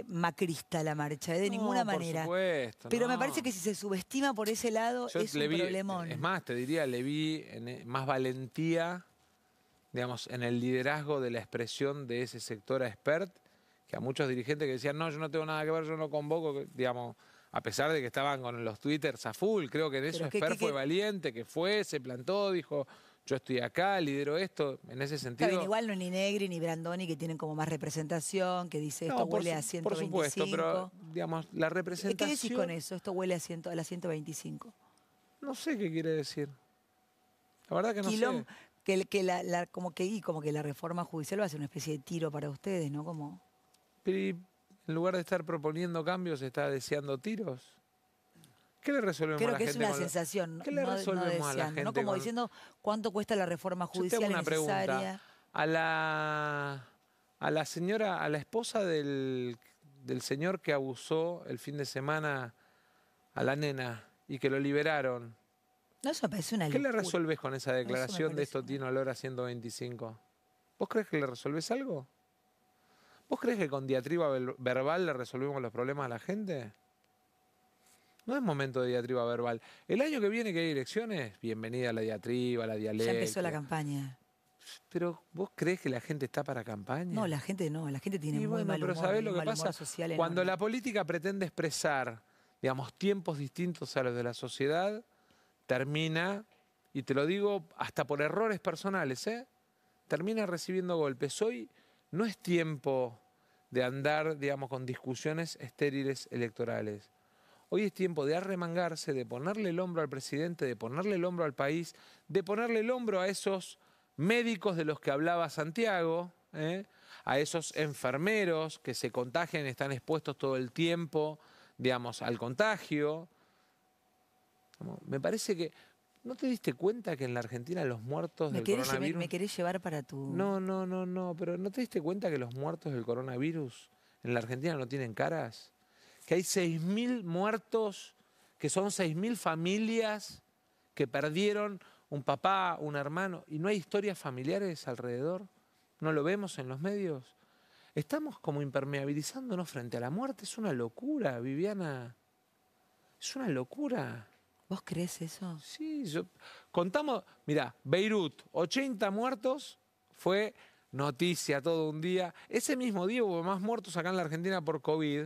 macrista la marcha, de ninguna manera. Por supuesto, Pero no. me parece que si se subestima por ese lado, Yo es le un vi, problemón. es más, te diría, le vi más valentía, digamos, en el liderazgo de la expresión de ese sector a expert, que a muchos dirigentes que decían, no, yo no tengo nada que ver, yo no convoco, digamos, a pesar de que estaban con los twitters a full. Creo que en eso Pero expert fue valiente, que fue, se plantó, dijo, yo estoy acá, lidero esto, en ese Está sentido. bien, igual no es ni Negri ni Brandoni, que tienen como más representación, que dice esto No, huele a 125. por supuesto, pero digamos, la representación... ¿Qué decís con eso? Esto huele a la 125. No sé qué quiere decir. La verdad que no Quilom- sé. como que la reforma judicial va a ser una especie de tiro para ustedes, ¿no? Como... Pero en lugar de estar proponiendo cambios, está deseando tiros. ¿Qué le resolvemos a Creo la que es gente? una sensación, ¿Qué le resolvemos a la gente? no como diciendo cuánto cuesta la reforma Yo te judicial hago una necesaria. pregunta. A la señora, a la esposa del señor que abusó el fin de semana a la nena y que lo liberaron, No, eso me parece una ¿qué le locura. resolvés con esa declaración de parece esto una- tiene olor a 125? ¿Vos crees que le resolvés algo? ¿Vos crees que con diatriba verbal le resolvemos los problemas a la gente? No es momento de diatriba verbal. El año que viene que hay elecciones, bienvenida a la diatriba, a la Ya empezó la dialéctica. campaña. Pero ¿vos crees que la gente está para campaña? No, la gente tiene Y muy bueno, mal pero humor, ¿sabés y lo un que mal pasa? humor social Cuando enorme. la política pretende expresar, digamos, tiempos distintos a los de la sociedad, termina, y te lo digo hasta por errores personales, termina recibiendo golpes. Hoy no es tiempo de andar, digamos, con discusiones estériles electorales. Hoy es tiempo de arremangarse, de ponerle el hombro al presidente, de ponerle el hombro al país, de ponerle el hombro a esos médicos de los que hablaba Santiago, a esos enfermeros que se contagian y están expuestos todo el tiempo, digamos, al contagio. Me parece que... ¿No te diste cuenta que en la Argentina los muertos del coronavirus... Me querés llevar para tu... No, pero ¿no te diste cuenta que los muertos del coronavirus en la Argentina no tienen caras? Que hay 6.000 muertos, que son 6.000 familias que perdieron un papá, un hermano, y no hay historias familiares alrededor. ¿No lo vemos en los medios? Estamos como impermeabilizándonos frente a la muerte. Es una locura, Viviana. Es una locura. ¿Vos crees eso? Sí, contamos, mirá, Beirut, 80 muertos, fue noticia todo un día. Ese mismo día hubo más muertos acá en la Argentina por COVID.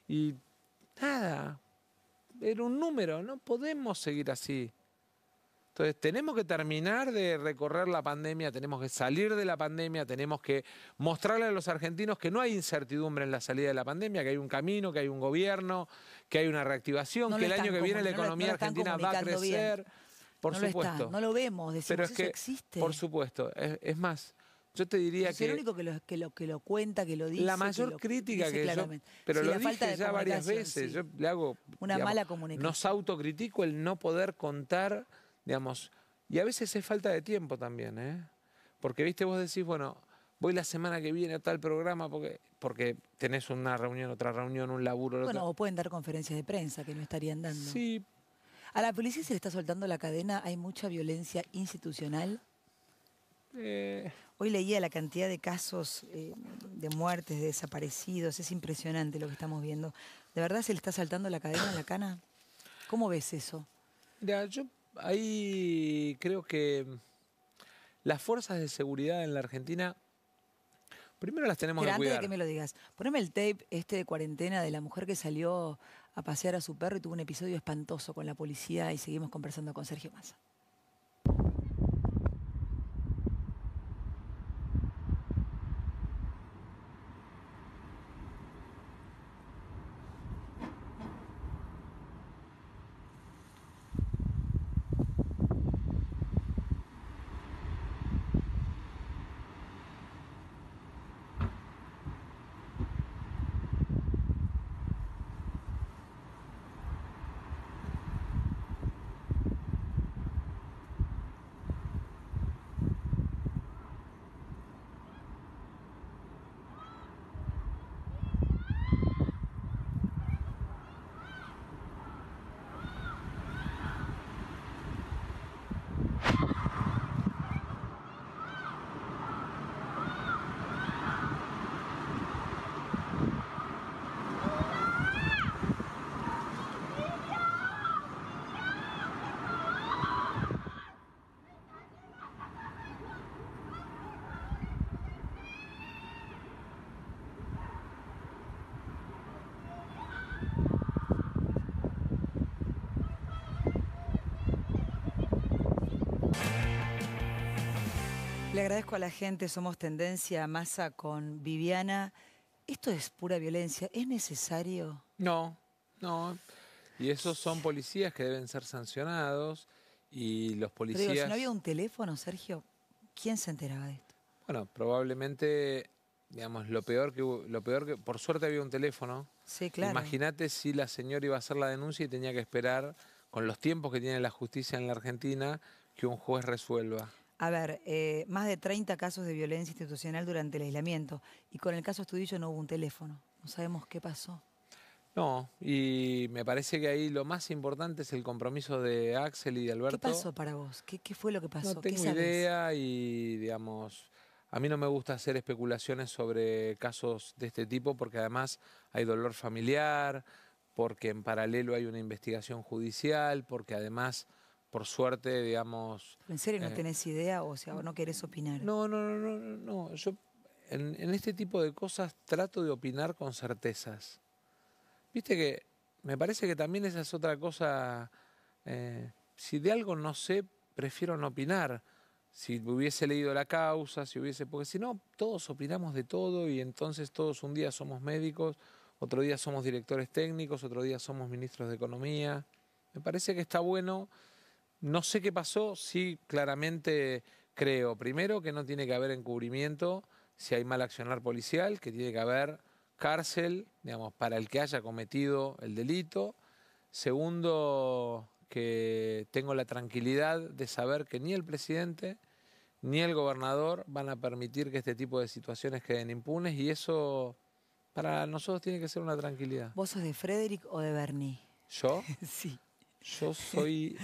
Y nada, era un número, no podemos seguir así. Entonces tenemos que terminar de recorrer la pandemia, tenemos que salir de la pandemia, tenemos que mostrarle a los argentinos que no hay incertidumbre en la salida de la pandemia, que hay un camino, que hay un gobierno, que hay una reactivación, No que lo el año están que viene la no lo economía están argentina va a comunicando bien. crecer. Por No supuesto. no lo vemos, decimos, Pero es eso que, existe. por supuesto, es más, yo te diría Es el que único que lo cuenta, que lo dice. la mayor crítica dice que yo, claramente. pero Sí, lo la falta dije de ya varias comunicación, veces, sí. yo le hago, Una digamos, mala comunicación. nos autocritico el no poder contar, digamos, y a veces es falta de tiempo también, porque, viste, vos decís, bueno, voy la semana que viene a tal programa porque tenés una reunión, otra reunión, un laburo, Bueno, o pueden dar conferencias de prensa que no estarían dando. Sí. A la policía se le está soltando la cadena, hay mucha violencia institucional. Hoy leía la cantidad de casos de muertes, de desaparecidos, es impresionante lo que estamos viendo. ¿De verdad se le está saltando la cadena en la cana? ¿Cómo ves eso? Mira, yo ahí creo que las fuerzas de seguridad en la Argentina, primero las tenemos que Pero antes cuidar. de que me lo digas, poneme el tape de cuarentena de la mujer que salió a pasear a su perro y tuvo un episodio espantoso con la policía y seguimos conversando con Sergio Massa. Le agradezco a la gente, somos Tendencia Massa con Viviana. ¿Esto es pura violencia? ¿Es necesario? No. Y esos son policías que deben ser sancionados y los Pero digo, policías... si no había un teléfono, Sergio, ¿quién se enteraba de esto? Bueno, probablemente digamos, lo peor que por suerte había un teléfono. Sí, claro. Imagínate si la señora iba a hacer la denuncia y tenía que esperar, con los tiempos que tiene la justicia en la Argentina, que un juez resuelva. A ver, más de 30 casos de violencia institucional durante el aislamiento. Y con el caso Astudillo no hubo un teléfono. No sabemos qué pasó. No, y me parece que ahí lo más importante es el compromiso de Axel y de Alberto. ¿Qué pasó para vos? ¿Qué fue lo que pasó? No ¿Qué tengo sabés? idea y, digamos, a mí no me gusta hacer especulaciones sobre casos de este tipo porque además hay dolor familiar, porque en paralelo hay una investigación judicial, porque además, por suerte, digamos... ¿En serio no tenés idea o sea, no querés opinar? No. Yo en este tipo de cosas trato de opinar con certezas. Viste que me parece que también esa es otra cosa. Si de algo no sé, prefiero no opinar. Si hubiese leído la causa, porque si no, todos opinamos de todo y entonces todos un día somos médicos, otro día somos directores técnicos, otro día somos ministros de Economía. Me parece que está bueno. No sé qué pasó, sí claramente creo, primero, que no tiene que haber encubrimiento si hay mal accionar policial, que tiene que haber cárcel, digamos, para el que haya cometido el delito. Segundo, que tengo la tranquilidad de saber que ni el presidente ni el gobernador van a permitir que este tipo de situaciones queden impunes y eso para nosotros tiene que ser una tranquilidad. ¿Vos sos de Frederick o de Bernie? ¿Yo? Sí. Yo soy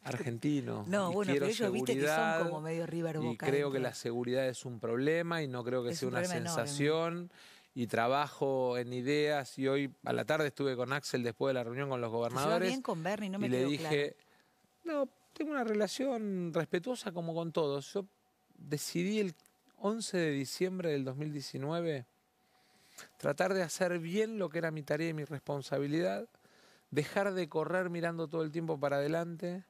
argentino. No, y bueno, quiero pero ellos viste que son seguridad, como medio River Boca. y creo que dentro. la seguridad es un problema y no creo que Es sea un una problema enorme. sensación. Y trabajo en ideas y hoy a la tarde estuve con Axel después de la reunión con los ¿Te llevas gobernadores bien con Bernie? No me y le quedó dije, claro. no, tengo una relación respetuosa como con todos. Yo decidí el 11 de diciembre del 2019 tratar de hacer bien lo que era mi tarea y mi responsabilidad, dejar de correr mirando todo el tiempo para adelante,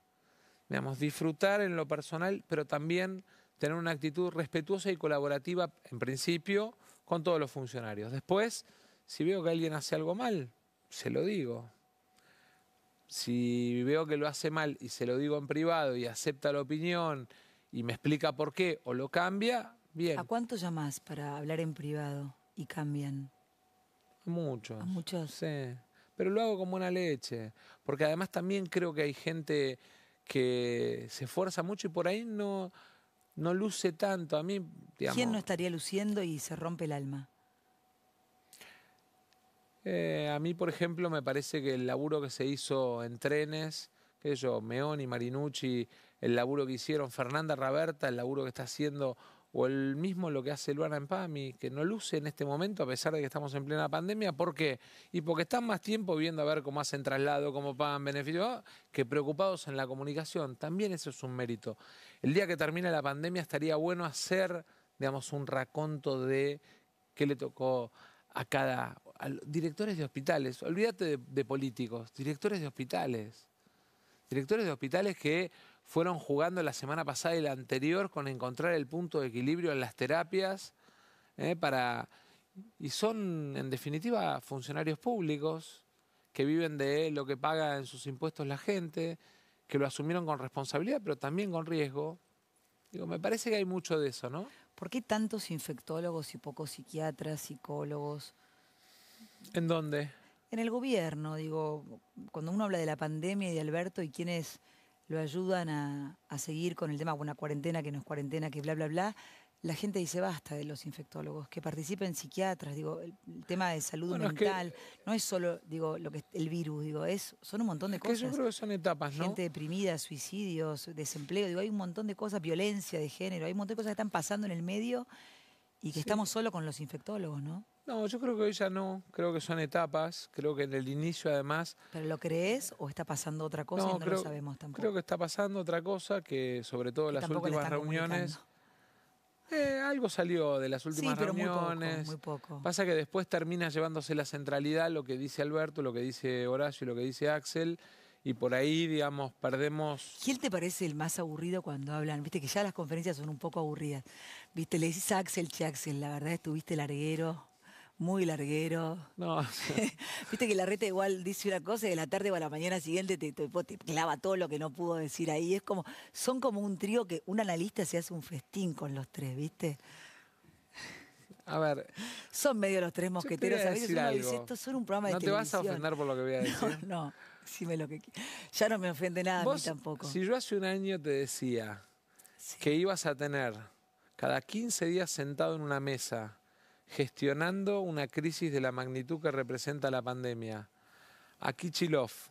digamos, disfrutar en lo personal, pero también tener una actitud respetuosa y colaborativa, en principio, con todos los funcionarios. Después, si veo que alguien hace algo mal, se lo digo. Si veo que lo hace mal y se lo digo en privado y acepta la opinión y me explica por qué o lo cambia, bien. ¿A cuánto llamás para hablar en privado y cambian? A muchos. ¿A muchos? Sí, pero lo hago con buena leche, porque además también creo que hay gente que se esfuerza mucho y por ahí no luce tanto. A mí, digamos, ¿Quién no estaría luciendo y se rompe el alma? A mí, por ejemplo, me parece que el laburo que se hizo en trenes, qué sé yo, Meoni, Marinucci, el laburo que hicieron Fernanda Raberta, el laburo que está haciendo, o el mismo lo que hace Luana Empami, que no luce en este momento a pesar de que estamos en plena pandemia. ¿Por qué? Y porque están más tiempo viendo a ver cómo hacen traslado, cómo pagan beneficios, que preocupados en la comunicación. También eso es un mérito. El día que termine la pandemia estaría bueno hacer, digamos, un raconto de qué le tocó a directores de hospitales. Olvídate de políticos, directores de hospitales. Directores de hospitales que fueron jugando la semana pasada y la anterior con encontrar el punto de equilibrio en las terapias y son, en definitiva, funcionarios públicos que viven de lo que paga en sus impuestos la gente, que lo asumieron con responsabilidad, pero también con riesgo. Digo, me parece que hay mucho de eso, ¿no? ¿Por qué tantos infectólogos y pocos psiquiatras, psicólogos? ¿En dónde? En el gobierno, digo, cuando uno habla de la pandemia y de Alberto y quienes lo ayudan a seguir con el tema, una cuarentena que no es cuarentena, que bla, bla, bla, la gente dice basta de los infectólogos, que participen psiquiatras, digo, el tema de salud mental, no es solo, digo, lo que el virus, digo, son un montón de cosas. Yo creo que son etapas, ¿no? Gente deprimida, suicidios, desempleo, digo, hay un montón de cosas, violencia de género, hay un montón de cosas que están pasando en el medio y que estamos solo con los infectólogos, ¿no? No, yo creo que hoy ya no, creo que son etapas, creo que en el inicio además... ¿Pero lo crees o está pasando otra cosa y no lo sabemos tampoco? Creo que está pasando otra cosa, que sobre todo en las últimas reuniones... algo salió de las últimas reuniones. Muy poco. Pasa que después termina llevándose la centralidad lo que dice Alberto, lo que dice Horacio y lo que dice Axel, y por ahí, digamos, perdemos... ¿Quién te parece el más aburrido cuando hablan? Viste que ya las conferencias son un poco aburridas. Viste, le decís a Axel, che, Axel, la verdad estuviste larguero, muy larguero. No. Viste que Larreta igual dice una cosa y de la tarde o a la mañana siguiente te clava todo lo que no pudo decir ahí. Es como, son como un trío que un analista se hace un festín con los tres, ¿viste? A ver, Son medio los tres yo te voy mosqueteros. a A veces decir uno algo. dice, estos son un programa de No te televisión. vas a ofender por lo que voy a decir. No, decime lo que quieras. Ya no me ofende nada a mí Vos, tampoco. si yo hace un año te decía Sí. que ibas a tener cada 15 días sentado en una mesa gestionando una crisis de la magnitud que representa la pandemia, a Kicillof,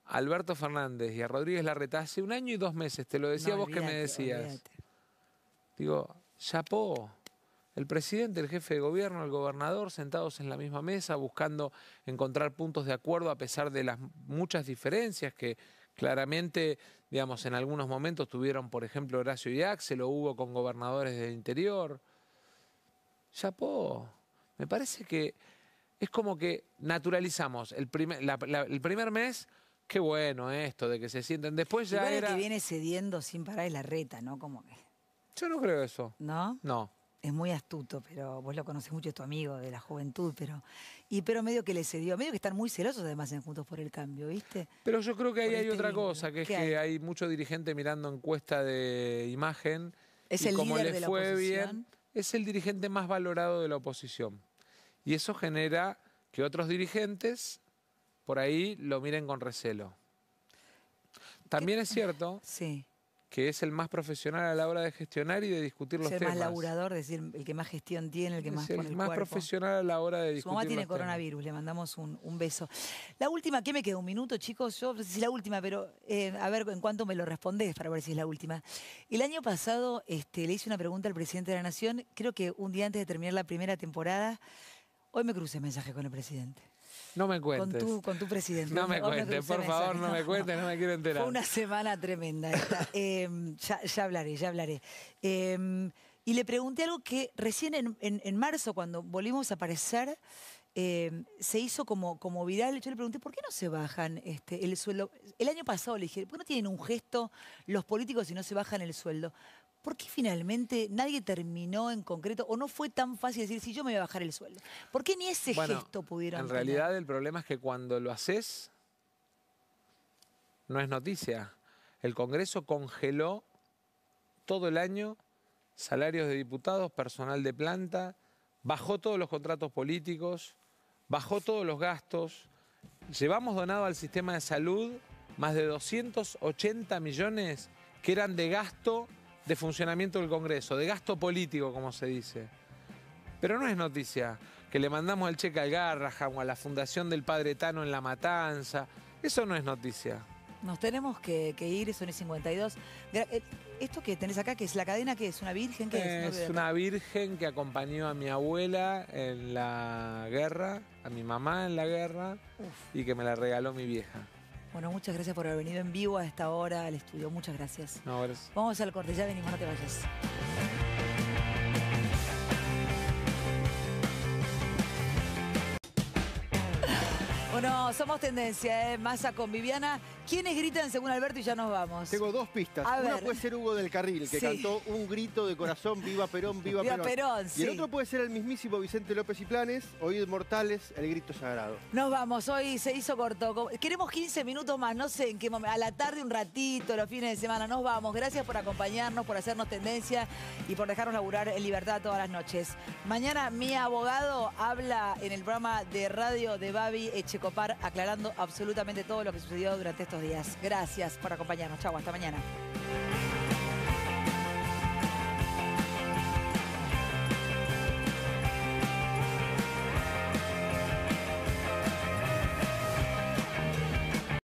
a Alberto Fernández y a Rodríguez Larreta, hace un año y 2 meses, te lo decía No, vos que me olvídate, decías. olvídate. Digo, chapó. El presidente, el jefe de gobierno, el gobernador, sentados en la misma mesa, buscando encontrar puntos de acuerdo a pesar de las muchas diferencias que claramente, digamos, en algunos momentos tuvieron, por ejemplo, Horacio y Axel, lo hubo con gobernadores del interior. Chapó. Me parece que es como que naturalizamos el primer mes, qué bueno esto de que se sienten. Después ya Igual el era... que viene cediendo sin parar es Larreta, ¿no? Como que, Yo no creo eso. ¿no? No. Es muy astuto, pero vos lo conocés mucho, es tu amigo de la juventud, pero medio que le cedió, medio que están muy celosos además en Juntos por el Cambio, ¿viste? Pero yo creo que ahí Por hay este otra vínculo. cosa, que es ¿Qué que hay mucho dirigente mirando encuesta de imagen. Es y el como líder le de la fue oposición. bien, es el dirigente más valorado de la oposición. Y eso genera que otros dirigentes por ahí lo miren con recelo. También es cierto Sí. que es el más profesional a la hora de gestionar y de discutir los Ser temas. más laburador, es decir, el que más gestión tiene, el que más Es el pone el más cuerpo. profesional a la hora de Su discutir mamá tiene los temas. coronavirus, le mandamos un beso. La última, ¿qué me queda? ¿Un minuto, chicos? Yo no sé si es la última, pero a ver en cuánto me lo respondés para ver si es la última. El año pasado le hice una pregunta al presidente de la Nación, creo que un día antes de terminar la primera temporada. Hoy me crucé mensaje con el presidente. No me cuentes. Con tu presidente. No me Hoy cuentes, crucé por favor, mensaje. no me cuentes, no me quiero enterar. Fue una semana tremenda esta. Ya hablaré, ya hablaré. Y le pregunté algo que recién en marzo, cuando volvimos a aparecer, se hizo como viral. Yo le pregunté, ¿por qué no se bajan el sueldo? El año pasado le dije, ¿por qué no tienen un gesto los políticos y no se bajan el sueldo? ¿Por qué finalmente nadie terminó en concreto o no fue tan fácil decir, si yo me voy a bajar el sueldo? ¿Por qué ni ese gesto pudieron En tener? realidad el problema es que cuando lo haces, no es noticia. El Congreso congeló todo el año salarios de diputados, personal de planta, bajó todos los contratos políticos, bajó todos los gastos. Llevamos donado al sistema de salud más de 280 millones que eran de gasto de funcionamiento del Congreso, de gasto político, como se dice. Pero no es noticia que le mandamos el cheque al Garrahan o a la Fundación del Padre Tano en La Matanza. Eso no es noticia. Nos tenemos que ir, son y 52. Esto que tenés acá, que es la cadena, ¿qué es? ¿Una virgen? ¿Qué es? No Es veo una acá. virgen que acompañó a mi abuela en la guerra, a mi mamá en la guerra, y que me la regaló mi vieja. Bueno, muchas gracias por haber venido en vivo a esta hora al estudio. Muchas gracias. No, gracias. Vamos al corte, ya venimos, no te vayas. Bueno, somos tendencia, Massa con Viviana. ¿Quiénes gritan según Alberto y ya nos vamos? Tengo 2 pistas. A Una ver. puede ser Hugo del Carril, que Sí. cantó un grito de corazón, viva Perón, viva, Viva Perón. Perón, Y sí. el otro puede ser el mismísimo Vicente López y Planes, Oídos Mortales, el grito sagrado. Nos vamos, hoy se hizo corto. Queremos 15 minutos más, no sé en qué momento, a la tarde un ratito, los fines de semana. Nos vamos. Gracias por acompañarnos, por hacernos tendencia y por dejarnos laburar en libertad todas las noches. Mañana mi abogado habla en el programa de radio de Babi Echecopar, aclarando absolutamente todo lo que sucedió durante estos días. Gracias por acompañarnos. Chau, hasta mañana.